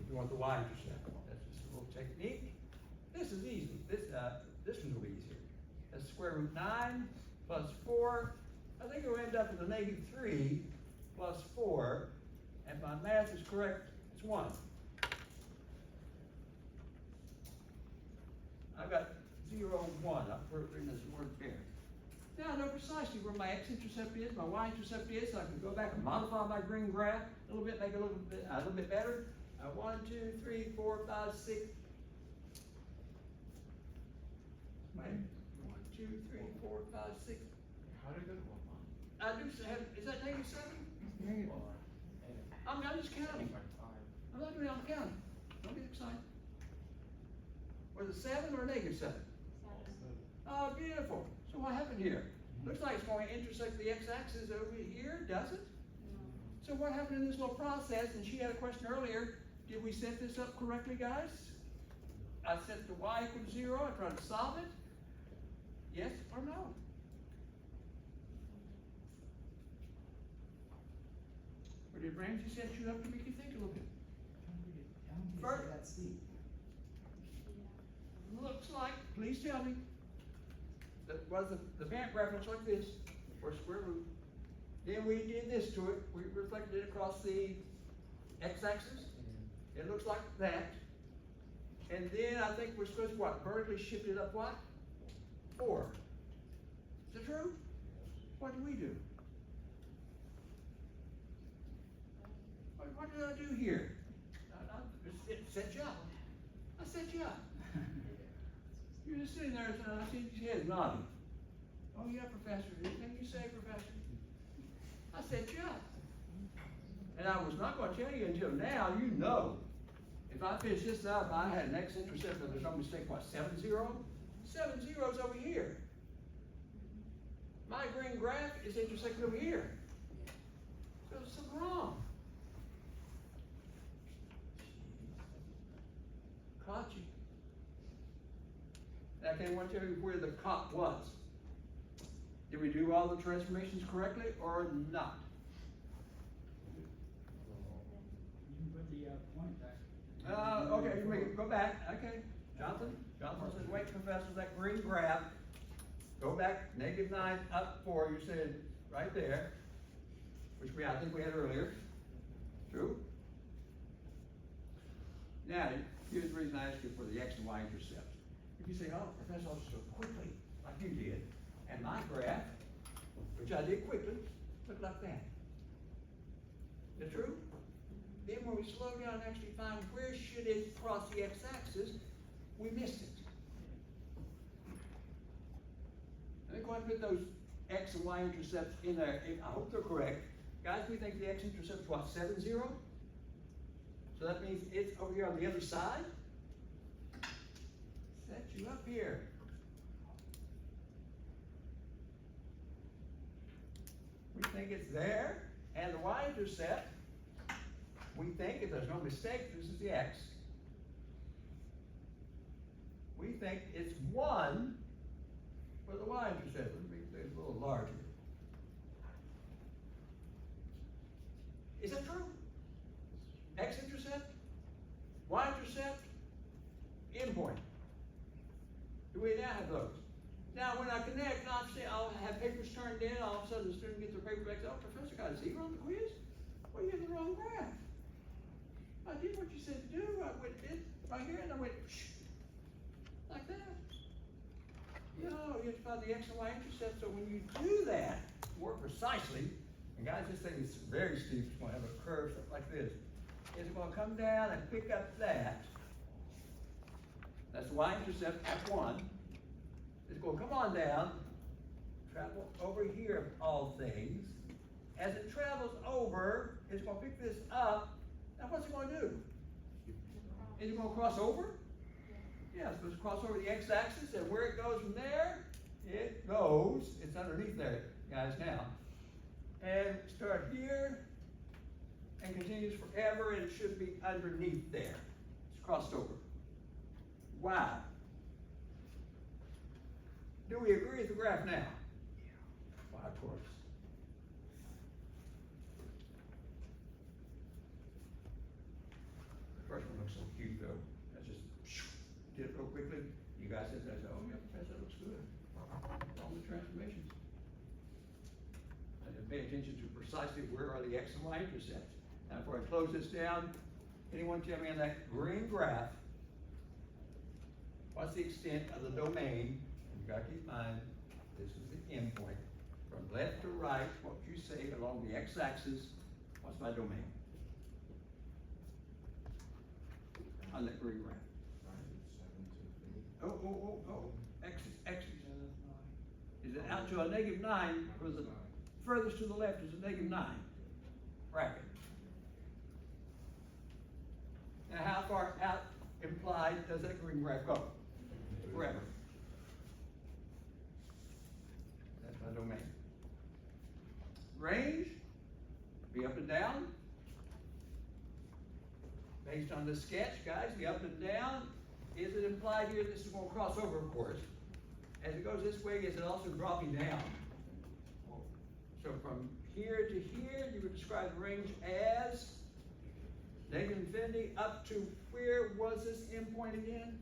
If you want the y-intercept. That's just a little technique. This is easy. This one will be easier. That's square root 9 plus 4. I think it will end up with a -3 plus 4. And if my math is correct, it's 1. I've got 0, 1. I've written this word there. Now I know precisely where my x-intercept is, my y-intercept is, so I can go back and modify my green graph a little bit, make it a little bit better. 1, 2, 3, 4, 5, 6. Wait, 1, 2, 3, 4, 5, 6. How did it go to 1 line? I do have, is that -7? I'm just counting. I'm not doing it on the counting. Don't get excited. Was it 7 or -7? 7. Oh, beautiful. So what happened here? Looks like it's going to intersect the x-axis over here, does it? No. So what happened in this little process? And she had a question earlier. Did we set this up correctly, guys? I set the y equal to 0. I tried to solve it. Yes or no? Or did Ramsey set you up to make you think a little bit? Vert- that steep. Looks like, please tell me, that was the parent graph looks like this, or square root. Then we did this to it, we reflected it across the x-axis, it looks like that. And then I think we're supposed to what, vertically shift it up what? 4. Is it true? What do we do? What did I do here? It set you up. I set you up. You're just sitting there and I see your head nodding. Oh yeah, Professor, anything you say, Professor? I set you up. And I was not gonna tell you until now, you know. If I finish this up, I had an x-intercept, if there's no mistake, what, 7, 0? 7 zeros over here. My green graph is intersected over here. So there's something wrong. Caught you. Now, can anyone tell you where the caught was? Did we do all the transformations correctly or not? You can put the, point back. Okay, you make it, go back, okay. Jonathan says, wait, Professor, that green graph, go back, -9 up 4, you said, right there, which I think we had earlier. True? Now, here's the reason I asked you for the x and y intercepts. If you say, oh, Professor, I'll just go quickly, like you did, and my graph, which I did quickly, looked like that. Is that true? Then when we slow down and actually find where should it cross the x-axis, we missed it. Let me go ahead and put those x and y intercepts in there. I hope they're correct. Guys, we think the x-intercept is what, 7, 0? So that means it's over here on the other side. Set you up here. We think it's there, and the y-intercept, we think, if there's no mistake, this is the x. We think it's 1 for the y-intercept. Let me make this a little larger. Is that true? X-intercept, y-intercept, endpoint. Do we now have those? Now, when I connect, I'll have papers turned in, all of a sudden the student gets their paper back, oh, Professor got a 0 on the quiz? Well, you had the wrong graph. I did what you said to do, I went this right here, and I went, like that. You know, you have to find the x and y intercept, so when you do that, more precisely, and guys, this thing is very steep, it's gonna have a curve, something like this. It's gonna come down and pick up that. That's the y-intercept at 1. It's gonna come on down, travel over here of all things. As it travels over, it's gonna pick this up. Now what's it gonna do? Is it gonna cross over? Yeah, it's supposed to cross over the x-axis, and where it goes from there, it goes, it's underneath there, guys, now. And start here, and continues forever, and it should be underneath there. It's crossed over. Wow. Do we agree with the graph now? Why, of course. The first one looks so cute, though. I just did it real quickly. You guys said that, oh yeah, Professor, that looks good. All the transformations. I didn't pay attention to precisely where are the x and y intercepts. Now, before I close this down, anyone tell me on that green graph, what's the extent of the domain? And you gotta keep in mind, this is the endpoint. From left to right, what you say along the x-axis, what's my domain? On that green graph. Oh, axis. Is it out to a -9 for the furthest to the left is a -9 bracket. Now how far out implied does that green graph go? Forever. That's my domain. Range, be up and down. Based on the sketch, guys, the up and down, is it implied here this is going to cross over, of course. As it goes this way, is it also dropping down? So from here to here, you would describe the range as Negative infinity up to where was this endpoint again?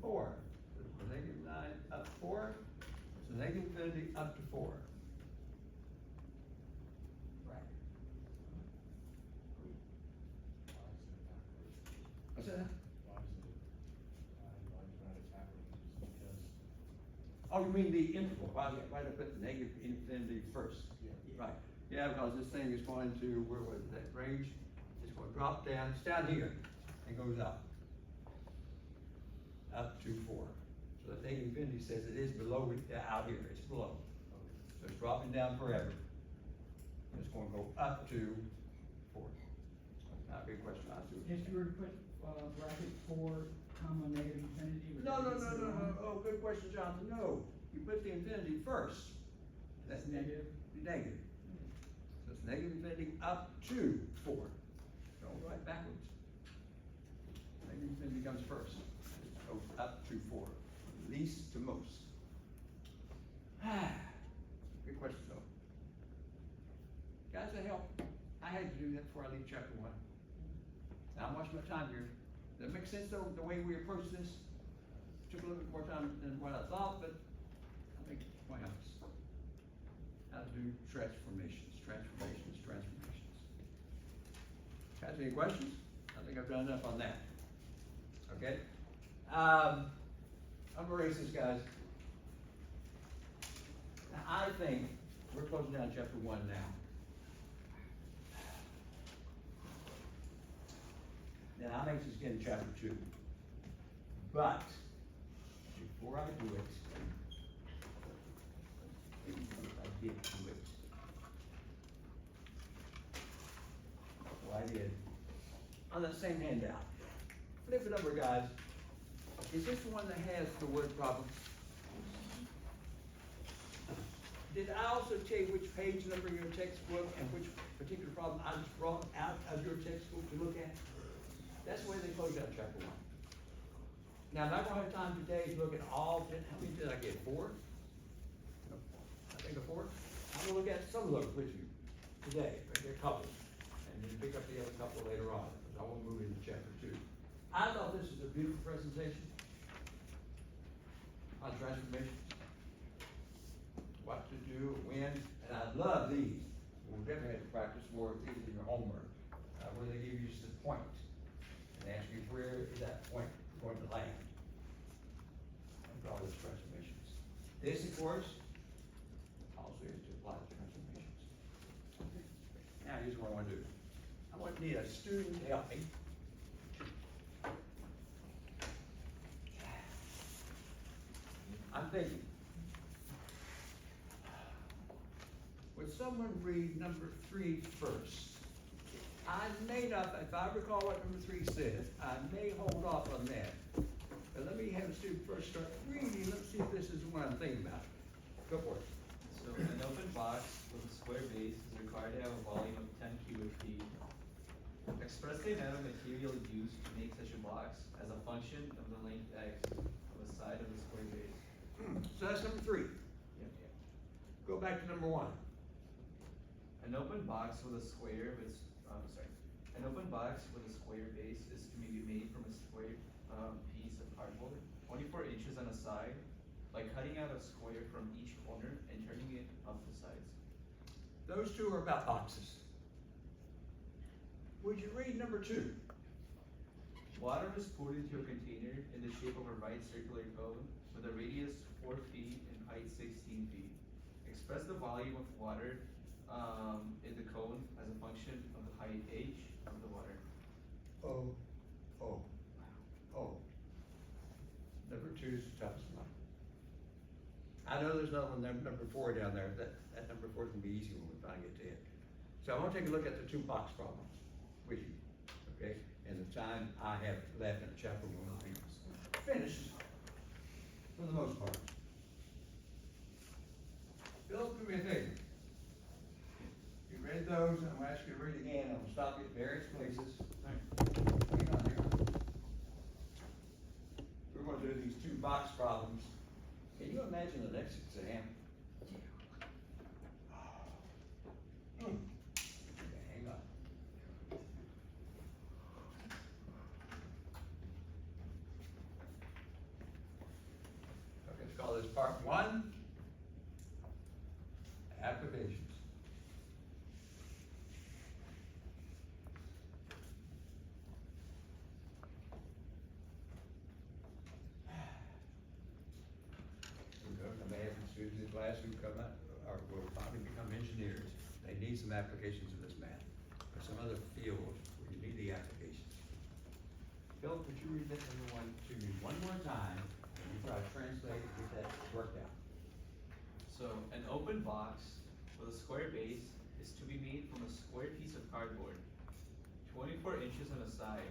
4. So negative 9 up 4. So negative infinity up to 4. Right. What's that? Oh, you mean the interval? Why did I put negative infinity first? Right. Yeah, because this thing is going to, where was that range? It's going to drop down, it's down here, and goes up. Up to 4. So the negative infinity says it is below, out here, it's below. So it's dropping down forever. And it's going to go up to 4. Not a big question, I see. If you were to put, bracket 4, comma, negative infinity. would No, that no, be no, no, zero? no, oh, good question, Jonathan, no, you put the infinity first. That's negative? Negative. So it's negative infinity up to 4. Don't write backwards. Negative infinity comes first. It goes up to 4, least to most. Good question though. Guys, that help? I had to do that before I leave chapter 1. Now I'm watching my time here. Does that make sense though, the way we approach this? Took a little bit more time than what I thought, but I think it's quite honest. How to do transformations. Guys, any questions? I think I've done enough on that. Okay? I'm gonna erase this, guys. Now, I think we're closing down chapter 1 now. Now, I'm anxious to get in chapter 2. But, before I do it, if I did do it, well, I did, on that same handout, flip it over, guys. Is this the one that has the word problem? Did I also tell you which page number in your textbook and which particular problem I just brought out of your textbook to look at? That's the way they close out chapter 1. Now, I'm not gonna have time today to look at all 10, how many did I get, 4? No, I think of 4. I'm gonna look at some of those with you today, but there are a couple, and then pick up the other couple later on, because I wanna move into chapter 2. I thought this was a beautiful presentation on transformations. What to do, when, and I love these. We'll definitely have to practice more of these in your homework, where they give you just a point and ask you where is that point going to land. And all those transformations. This, of course, also is to apply the transformations. Now, here's what I want to do. I want to need a student to help me. I'm thinking. Would someone read number 3 first? I may not, if I recall what number 3 says, I may hold off on that. But let me have a student first start reading. Let's see if this is the one I'm thinking about. Go for it. So an open box with a square base is required to have a volume of 10 cubic feet. Express the amount of material used to make such a box as a function of the length x of the side of the square base. So that's number 3. Go back to number 1. An open box with a square with, an open box with a square base is to be made from a square piece of cardboard, 24 inches on a side, by cutting out a square from each corner and turning it up the sides. Those 2 are about boxes. Would you read number 2? Water is poured into a container in the shape of a right circular cone with a radius 4 feet and height 16 feet. Express the volume of water in the cone as a function of the height h of the water. Number 2 is the toughest one. I know there's another one, number 4 down there. That number 4 is gonna be easy when we finally get to it. So I want to take a look at the 2 box problems with you, okay? And the time I have left in chapter 1 will be finished for the most part. Bill, do me a favor. You read those, I'm gonna ask you to read again. I'm gonna stop you at various places. Hang on here. We're gonna do these 2 box problems. Can you imagine the next exam? Okay, hang on. part one, applications. We're going to may have some students in class who come out, or will probably become engineers. They need some applications of this math, or some other field where you need the applications. Phil, could you read that number one to me one more time, and you try to translate and get that worked out? So an open box with a square base is to be made from a square piece of cardboard, 24 inches on the side,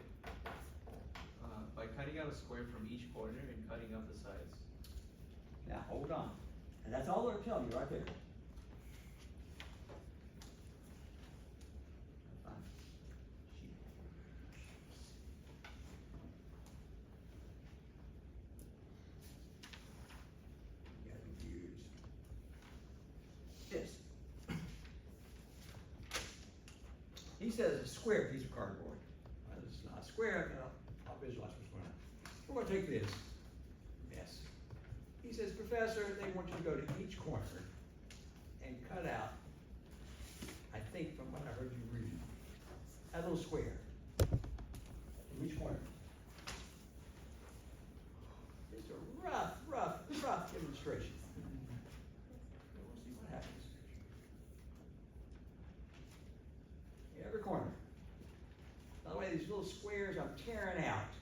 by cutting out a square from each corner and cutting up the sides. Now, hold on. And that's all they're telling you right there. Fine. Got confused. This. He says a square piece of cardboard. Well, it's not square, I'll visualize what's going on. We're gonna take this. Yes. He says, Professor, they want you to go to each corner and cut out, I think from what I heard you read, a little square. From each corner. It's a rough demonstration. We'll see what happens. Every corner. By the way, these little squares I'm tearing out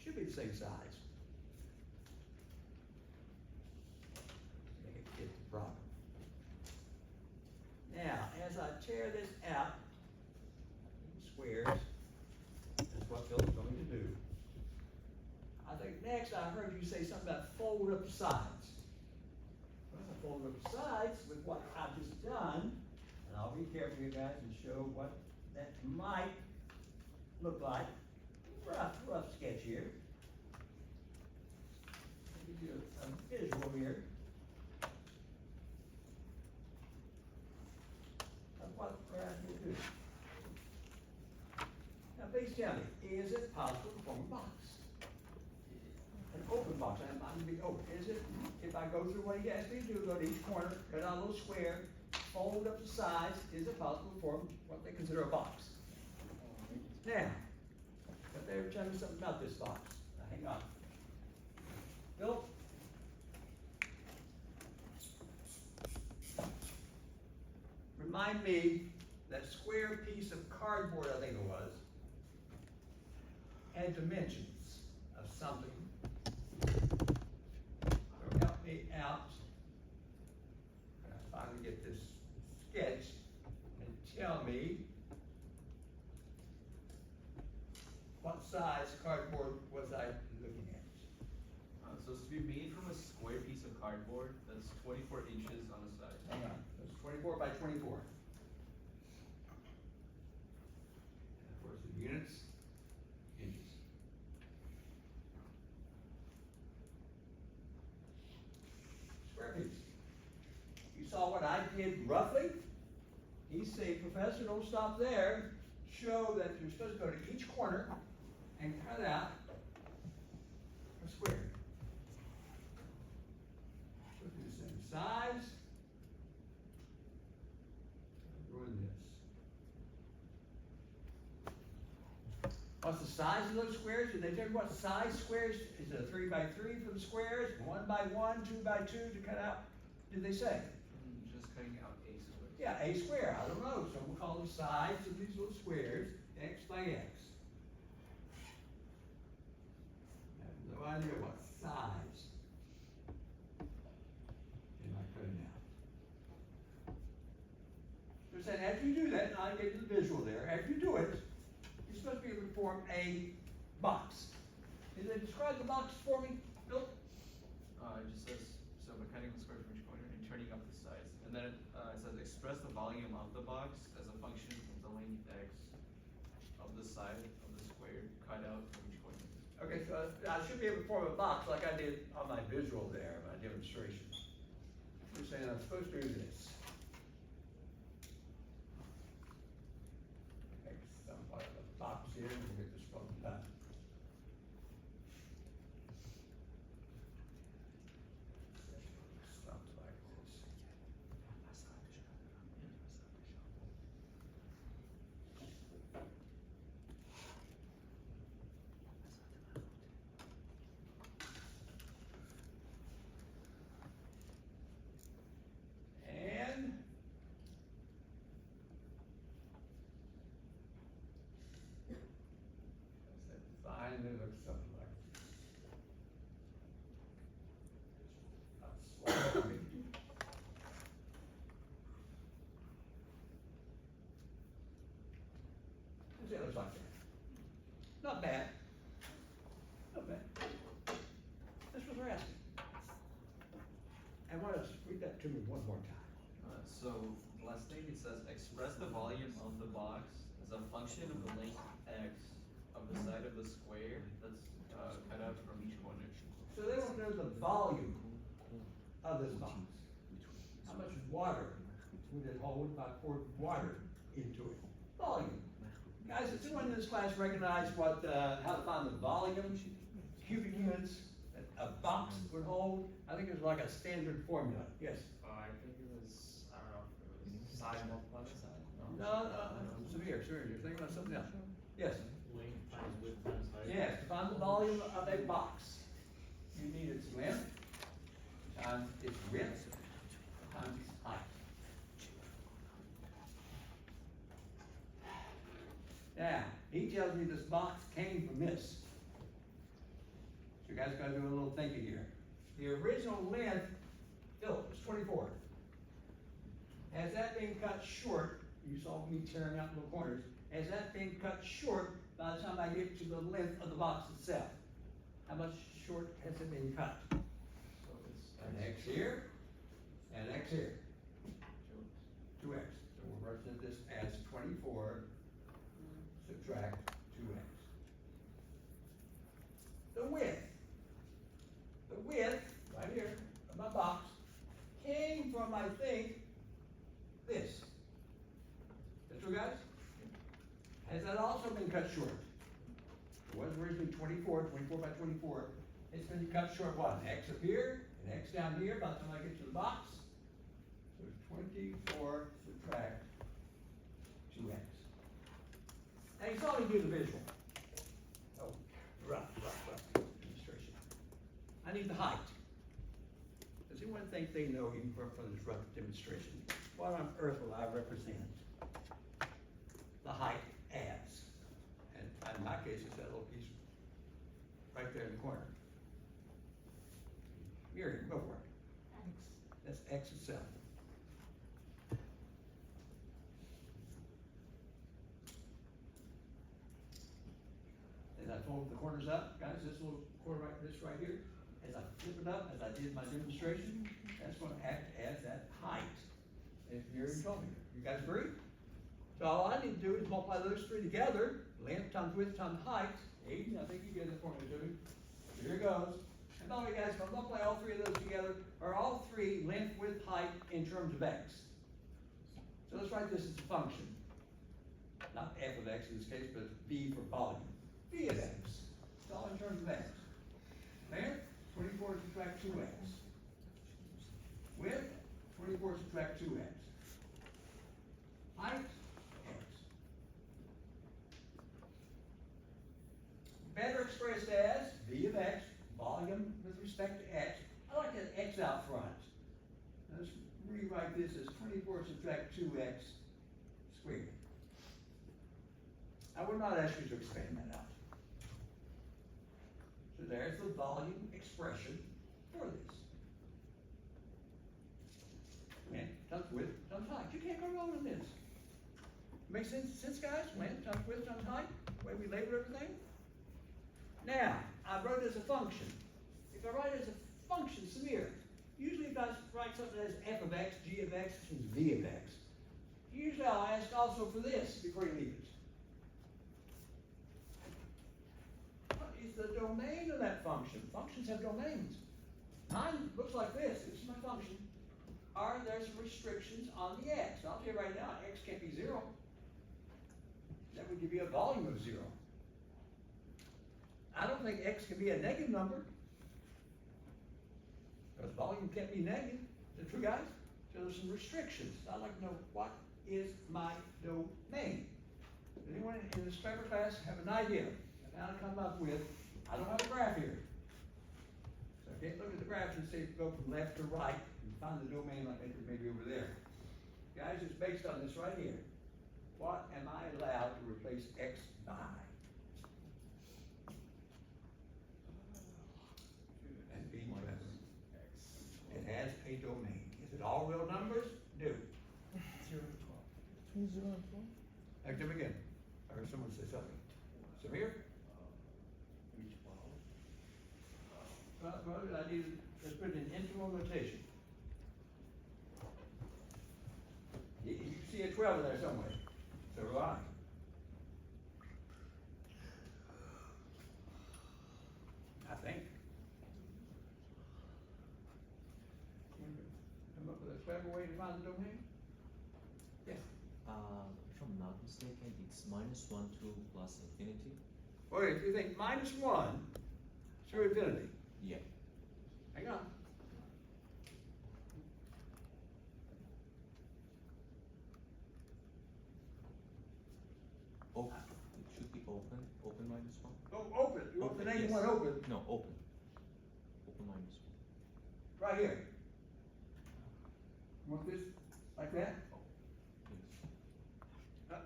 should be the same size. Make it fit the problem. Now, as I tear this out, squares, that's what Phil's going to do. I think next I heard you say something about fold up the sides. Well, I fold up the sides with what I've just done, and I'll be careful, you guys, and show what that might look like. Rough sketch here. I'll give you a visual here of what we're asking you to do. Now, please tell me, is it possible to form a box? An open box, I'm gonna be open. Is it, if I go through what he asked me to do, go to each corner, cut out a little square, fold up the sides, is it possible to form what they consider a box? Now, but they were telling me something about this box. Now, hang on. Bill? Remind me, that square piece of cardboard, I think it was, had dimensions of something. So help me out. When I finally get this sketch, and tell me what size cardboard was I looking at? So it's to be made from a square piece of cardboard that's 24 inches on the side. Hang on, it's 24 by 24. And of course, the units, inches. Square piece. You saw what I did roughly? He's saying, Professor, don't stop there. Show that you're supposed to go to each corner and cut out a square. Supposed to be the same size. Ruin this. What's the size of those squares? Did they tell you what size squares? Is it a 3 by 3 for the squares? 1 by 1, 2 by 2 to cut out? Did they say? Just cutting out a square. Yeah, a square. I don't know. So we'll call the sides of these little squares x by x. I have no idea what size am I cutting out. They're saying after you do that, and I gave you the visual there, after you do it, you're supposed to be able to form a box. Did they describe the box for me, Bill? It just says, so by cutting the square from each corner and turning up the sides. And then it says express the volume of the box as a function of the length x of the side of the square cut out from each corner. Okay, so I should be able to form a box like I did on my visual there, my demonstration. You're saying I'm supposed to do this. Make some part of a box here and we'll get this problem done. like that. Not bad. Not bad. That's what they're asking. And what else? Read that to me one more time. So last thing it says, express the volume of the box as a function of the length x of the side of the square that's cut out from each corner. So they want to know the volume of this box. How much water would it hold if I poured water into it? Volume. Guys, does anyone in this class recognize what, how to find the volume, cubic units, a box would hold? I think it's like a standard formula. Yes? I think it was, I don't know, if it was side multiplied by side, no? No, severe, you're thinking about something else. Yes? Length times width times height. Yes, to find the volume of a box, you need its length times its width times its height. Now, he tells me this box came from this. So you guys gotta do a little thinking here. The original length, was 24. Has that been cut short? You saw me tearing out little corners. Has that been cut short by the time I get to the length of the box itself? How much short has it been cut? So it's An X here, and an X here. 2X. So we'll represent this as 24, subtract 2X. The width, right here, of my box, came from, I think, this. That's true, guys? Has that also been cut short? It was originally 24 by 24. It's been cut short what? An X up here, an X down here by the time I get to the box. So it's 24 subtract 2X. Now you saw me do the visual. Oh, rough demonstration. I need the height. Does anyone think they know, even from this rough demonstration, what on earth will I represent the height as? And in my case, it's that little piece right there in the corner. Miriam, go for it. That's X itself. And I fold the corners up, guys, this little corner this right here, as I flip it up, as I did my demonstration, that's gonna act as that height. If Miriam told me, you guys agree? So all I need to do is multiply those three together, length times width times height. Aiden, I think you get the formula to me. So here it goes. And by the way, guys, if I multiply all three of those together, are all three length, width, height in terms of X? So let's write this as a function. Not f of X in this case, but V for volume. V of X. It's all in terms of X. Length, 24 subtract 2X. Width, 24 subtract 2X. Height, X. Better expressed as V of X, volume with respect to X. I like that X out front. Let's rewrite this as 24 subtract 2X squared. I would not ask you to expand that out. So there's the volume expression for this. Length times width times height. You can't go wrong with this. Makes sense, guys? Length times width times height, the way we label everything. Now, I wrote it as a function. If I write it as a function, Samir, usually if I write something as f of x, g of x, and v of x, usually I'll ask also for this before you leave it. What is the domain of that function? Functions have domains. Mine looks like this. This is my function. Are there some restrictions on the x? I'll tell you right now, x can't be 0. That would give you a volume of 0. I don't think x can be a negative number, because volume can't be negative. Is that true, guys? So there's some restrictions. I'd like to know, what is my domain? Does anyone in this paper class have an idea of how to come up with, I don't have a graph here. So I can't look at the graph and say go from left to right and find the domain like I did maybe over there. Guys, it's based on this right here. What am I allowed to replace x by? And be whatever. It has a domain. Is it all real numbers? No. 0 to 12. 0 and 12? Like them again. Or someone say something. Samir? Well, I need, let's put an interval notation. You see a 12 in there somewhere, so do I. I think. Come up with a clever way to find the domain? Yes. If I'm not mistaken, it's -1, 2 plus infinity. Well, if you think -1 through infinity, Yeah. hang on. Open. It should be open. Open -1. Oh, open, you want the negative yes. one open, No, open. Open -1. right here. Want this like that? Yes.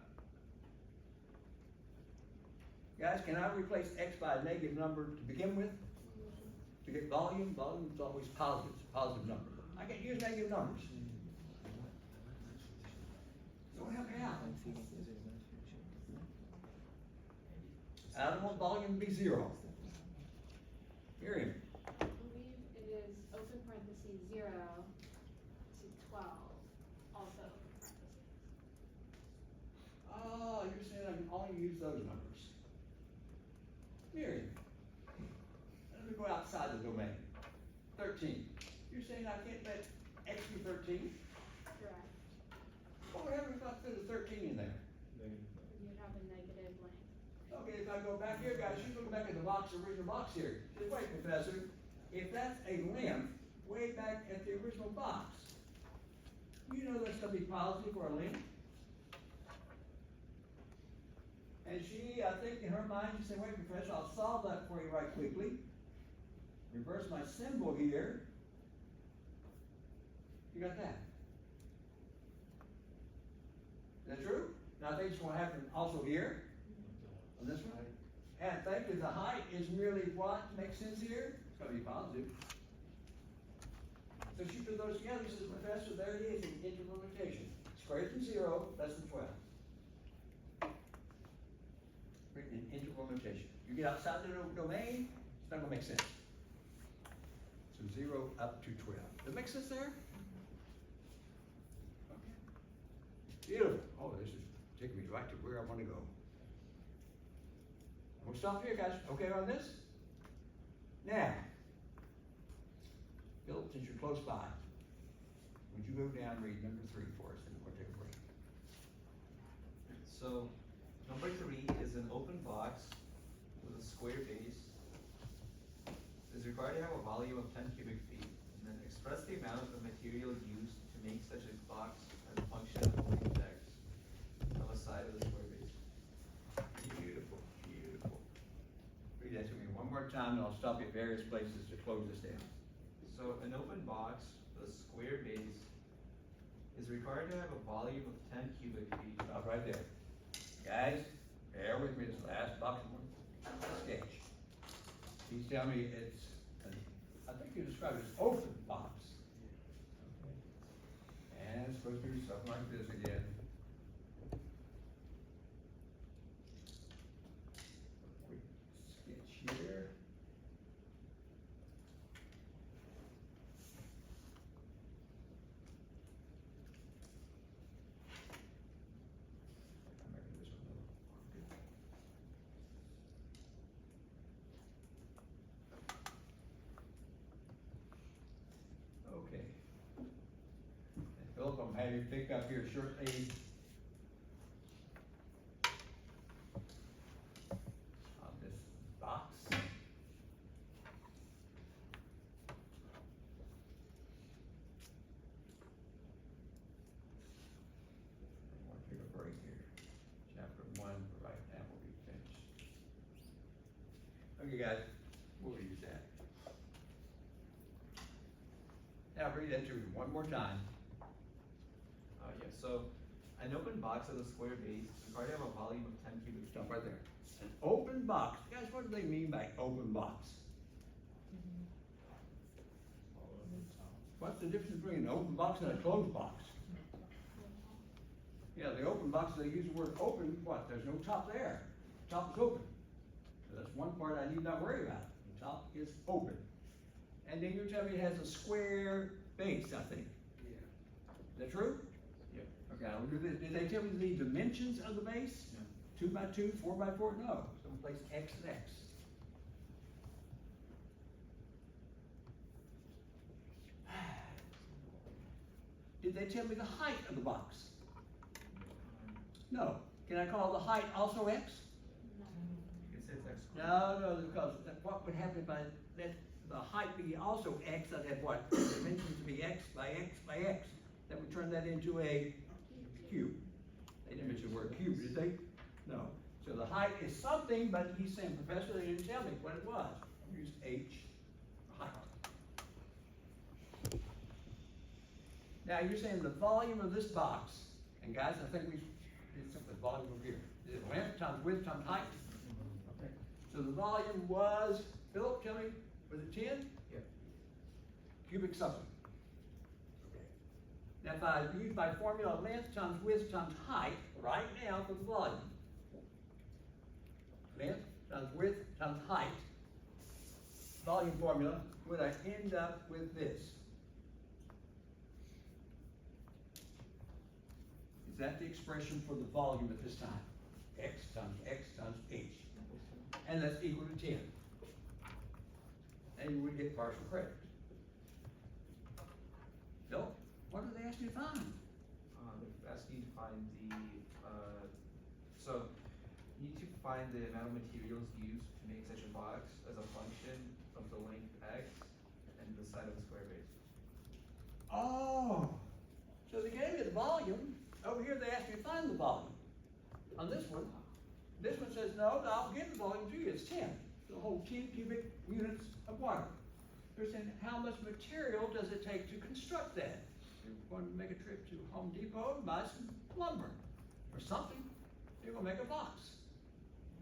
Guys, can I replace x by a negative number to begin with? To get volume, volume is always positive, it's a positive number. I can use negative numbers. Don't help me out. I don't want volume to be 0. Hear him. I believe it is open parentheses 0 to 12, also open parentheses. Oh, you're saying I can only use those numbers. Miriam, let me go outside the domain. 13. You're saying I can't let x be 13? Correct. What would happen if I put a 13 in there? You'd have a negative length. Okay, if I go back here, guys, you look back at the box, the original box here. Just wait, Professor. If that's a length way back at the original box, you know that's gonna be positive for a length. And she, I think in her mind, she said, wait, Professor, I'll solve that for you right quickly. Reverse my symbol here. You got that? Is that true? Now I think it's gonna happen also here, on this one. And think that the height is merely what makes sense here? It's gonna be positive. So she put those together, she says, Professor, there it is in interval notation. It's greater than 0, less than 12. Written in interval notation. You get outside the domain, it's not gonna make sense. So 0 up to 12. Does that make sense there? Okay. Beautiful. Oh, this is taking me right to where I wanna go. We'll stop here, guys. Okay on this? Now, Philip, since you're close by, would you go down and read number 3 for us, and we'll take a break. So, number 3 is an open box with a square base. It is required to have a volume of 10 cubic feet, and then express the amount of material used to make such a box as a function of the index of a side of the square base. Beautiful, beautiful. Read that to me one more time, and I'll stop you at various places to close this down. So, an open box with a square base is required to have a volume of 10 cubic feet. Stop right there. Guys, bear with me, this last box one, sketch. He's telling me it's, I think you described it as open box. And it's supposed to be something like this again. Quick sketch here. I'm making this one a little crooked. Okay. And Philip, I'm having you pick up here shortly. On this box. I want to take a break here. Chapter 1 right now will be finished. Okay, guys, we'll use that. Now read that to me one more time. Yeah, so, an open box with a square base is required to have a volume of 10 cubic feet. Stop right there. An open box. Guys, what do they mean by open box? What's the difference between an open box and a closed box? Yeah, the open boxes, they use the word open, what, there's no top there, top is open. So that's one part I need not worry about, the top is open. And then you're telling me it has a square base, I think. Yeah. Is that true? Yep. Okay, now, did they tell me the dimensions of the base? No. 2 by 2, 4 by 4, no, someplace X and X. Did they tell me the height of the box? No. Can I call the height also X? No. You can say it's X squared. No, because what would happen if I let the height be also X, I'd have what? Dimensions to be X by X by X. That would turn that into a cube. They didn't mention the word cube, did they? No. So the height is something, but he's saying, Professor, they didn't tell me what it was. Use H, height. Now you're saying the volume of this box, and guys, I think we did something with volume over here. Is it length times width times height? Okay. So the volume was, Philip, tell me, was it 10? Yep. Cubic something. Okay. Now if I use my formula length times width times height right now for the volume. Length times width times height. Volume formula, would I end up with this? Is that the expression for the volume at this time? X times H. And that's equal to 10. And you would get partial credit. Phil, what did they ask you to find? They're asking you to find the, so you need to find the amount of materials used to make such a box as a function of the length X and the side of the square base. Oh, so they gave you the volume. Over here, they asked you to find the volume. On this one says, no, I'll give the volume to you, it's 10. It'll hold 10 cubic units of water. They're saying, how much material does it take to construct that? You're going to make a trip to Home Depot and buy some lumber or something. You're going to make a box.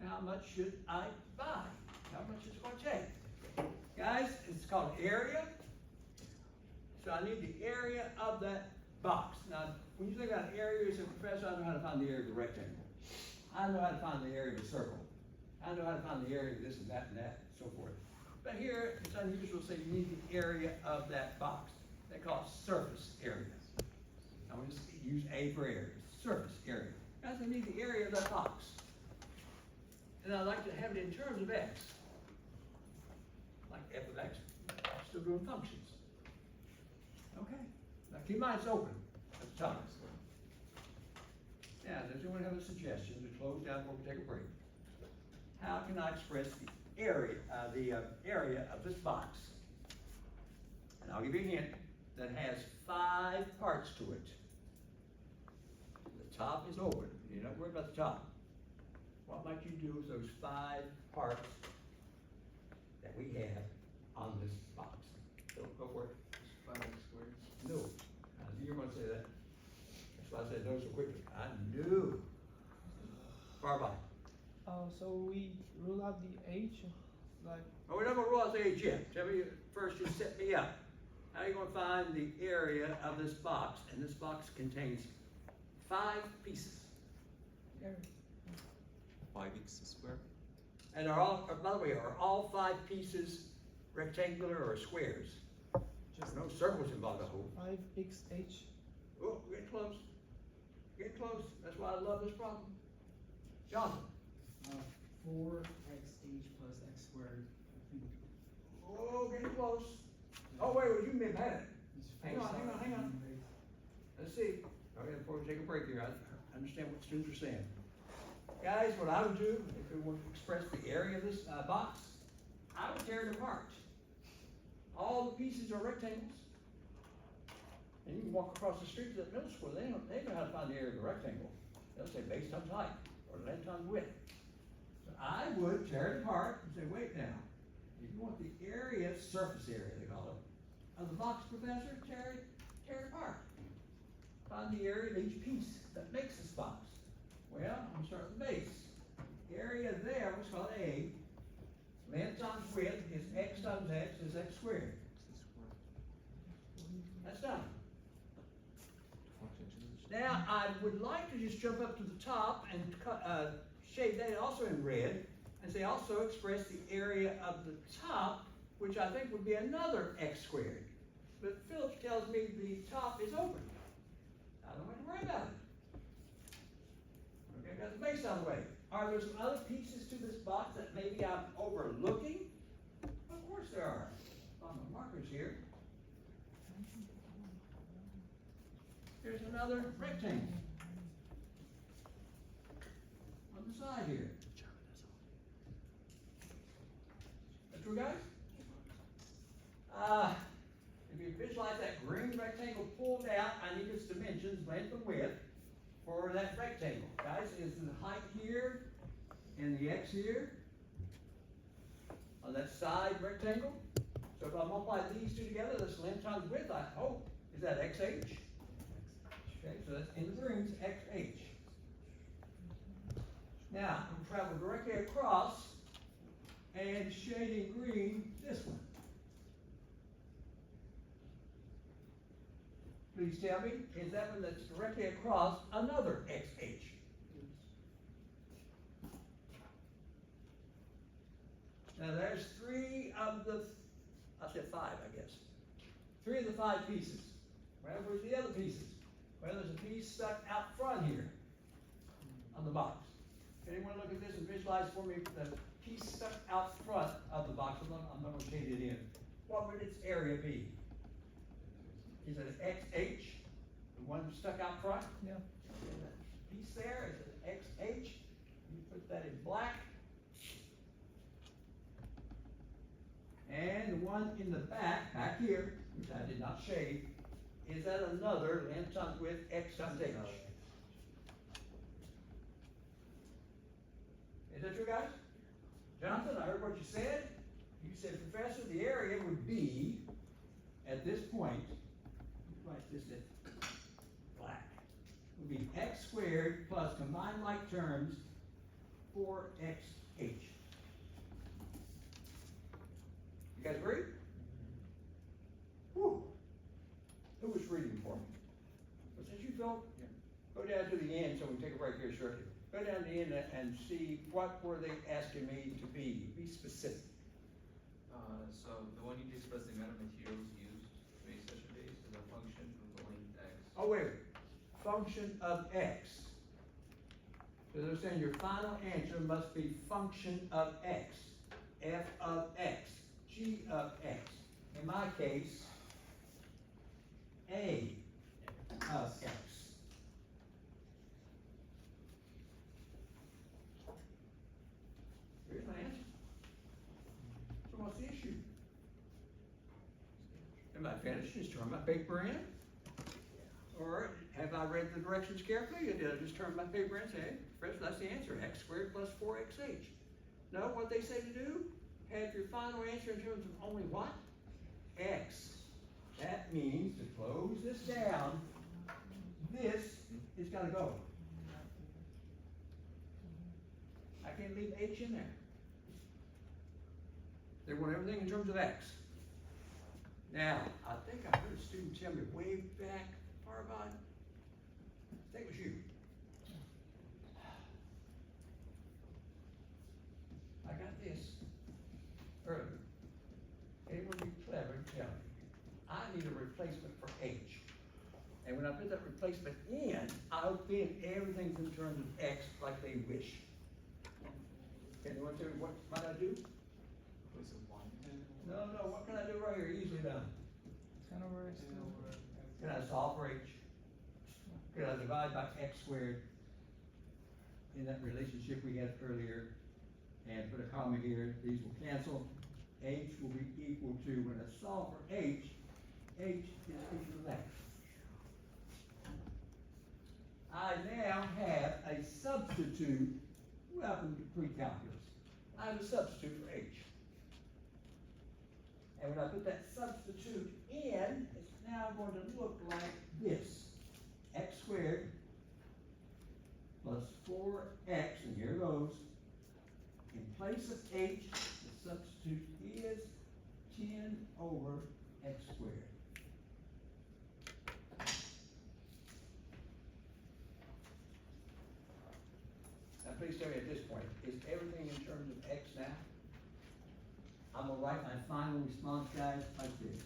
How much should I buy? How much is it going to take? Guys, it's called area. So I need the area of that box. Now, when you think about area, you say, Professor, I know how to find the area of the rectangle. I know how to find the area of a circle. I know how to find the area of this and that, and so forth. But here, it's unusual to say you need the area of that box. They call it surface area. I want to just use A for area, surface area. Guys, I need the area of that box. And I like to have it in terms of X. Like f of X, still doing functions. Okay, now keep in mind it's open at the top. Now, does anyone have a suggestion to close down before we take a break? How can I express the area of this box? And I'll give you a hint that has 5 parts to it. The top is open. You're not worried about the top. What might you do with those 5 parts that we have on this box? Go for it. 5X squared. No. I knew you were going to say that. That's why I said no so quickly. I knew. Far by. So we rule out the H, like, Oh, we're not going to rule out the H yet. Tell me first, you set me up. How are you going to find the area of this box? And this box contains 5 pieces. area. 5x squared. And are all, by the way, are all 5 pieces rectangular or squares? Just No circles involved, I hope. 5xh. Oh, we're getting close. Getting close. That's why I love this problem. Jonathan. 4xh plus x squared. I think Oh, getting close. Oh, wait, you may have had it. it's Hang on, hang on. Let's see. Okay, before we take a break here, I understand what students are saying. Guys, what I would do, if we want to express the area of this box, I would tear it apart. All the pieces are rectangles. And you can walk across the street to that middle school, they know how to find the area of the rectangle. They'll say base times height, or length times width. So I would tear it apart and say, wait now, if you want the area, surface area they call it, of the box, Professor, tear it apart. Find the area of each piece that makes this box. Well, I'm gonna start with the base. Area there, what's called A, length times width is x times x is x squared. That's done. Function Now, I would like to just jump up to the top and shade that also in red, and say also express the area of the top, which I think would be another x squared. But Phillips tells me the top is open. I don't have to worry about it. Okay, got the base out of the way. Are there some other pieces to this box that maybe I'm overlooking? Of course there are. On the markers here. Here's another rectangle. On the side here. That's true, guys? If you visualize that green rectangle pulled out, I need its dimensions, length and width, for that rectangle. Guys, is the height here and the x here on that side rectangle? So if I multiply these two together, this length times width, I hope, is that xh? Okay, so that's in the greens, xh. Now, I'm gonna travel directly across and shade in green this one. Please tell me, is that one that's directly across another xh? Now there's three of the, I said five, I guess. Three of the five pieces. Well, where's the other pieces? Well, there's a piece stuck out front here on the box. Anyone look at this and visualize for me the piece stuck out front of the box? I'm not gonna shade it in. What would its area be? Is it an xh? The one stuck out front? Yeah. Okay, that piece there is an xh. You put that in black. And the one in the back here, which I did not shade, is that another length times width x times h. Is that true, guys? Jonathan, I heard what you said. You said, Professor, the area would be, at this point, write this in black, would be x squared plus combined like terms 4xh. You guys agree? Whew. Who was reading for me? Well, since you don't, go down to the end so we can take a break here shortly. Go down to the end and see what were they asking me to be. Be specific. So the one you just expressed the amount of materials used to make such a base is a function from the length x. Oh, wait. Function of x. So they're saying your final answer must be function of x. F of x. G of x. In my case, A of x. Here's my answer. So what's the issue? Am I finished? Just turn my paper in? Or have I read the directions carefully? Or did I just turn my paper in and say, hey, Professor, that's the answer, x squared plus 4xh. No, what they say to do? Have your final answer in terms of only what? X. That means to close this down, this is gotta go. I can't leave h in there. They want everything in terms of x. Now, I think I heard a student tell me way back, far about, I think it was you. I got this earlier. Anyone be clever and tell me, I need a replacement for h. And when I put that replacement in, I'll fit everything in terms of x like they wish. Can anyone tell me what might I do? Place of one. No, what can I do right here? Easily done. Kind of where it's still. Can I solve for h? Can I divide by x squared in that relationship we had earlier and put a comma here? These will cancel. H will be equal to, when I solve for h is equal to that. I now have a substitute. Welcome to pre-calculus. I have a substitute for h. And when I put that substitute in, it's now going to look like this. X squared plus 4x, and here goes. In place of h, the substitute is 10 over x squared. please tell me at this point, is everything in terms of X now? I'm gonna write my final response, guys, like this.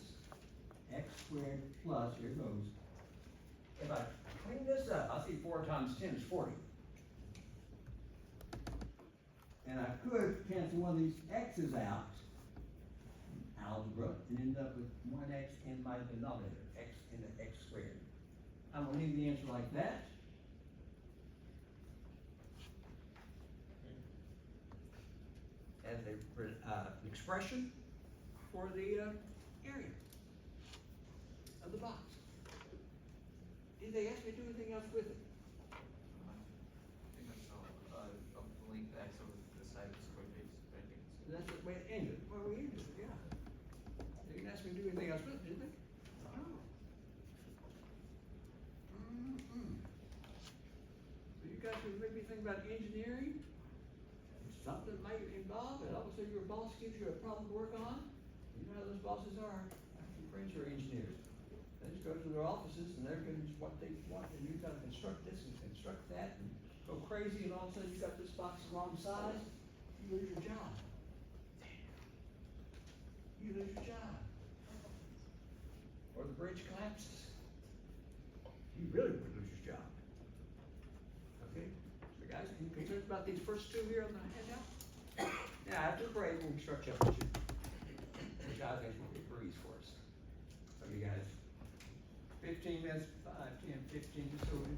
X squared plus, here goes. If I clean this up, I see 4 times 10 is 40. And I could cancel one of these X's out, in algebra, and end up with 1X in my denominator, X in the X squared. I'm gonna leave the answer like that. As a, expression for the, area of the box. Did they ask me to do anything else with it? I think that's all, link the X over to the side of the square base, I think it's. That's the way it ended. Well, we ended it, yeah. They didn't ask me to do anything else with it, did they? Oh. So you guys would make me think about engineering? Something might involve, and all of a sudden your boss gives you a problem to work on. You know how those bosses are. I have some friends who are engineers. They just go to their offices and they're getting what they want, and you've gotta construct this and construct that and go crazy, and all of a sudden you've got this box the wrong size, you lose your job. You lose your job. Or the bridge collapses. You really would lose your job. Okay? So guys, any concerns about these first two here on the handout? Now, after the break, we'll instruct you on two. Which I think will be a breeze for us. So you guys, 15 minutes, 5, 10, 15, just so we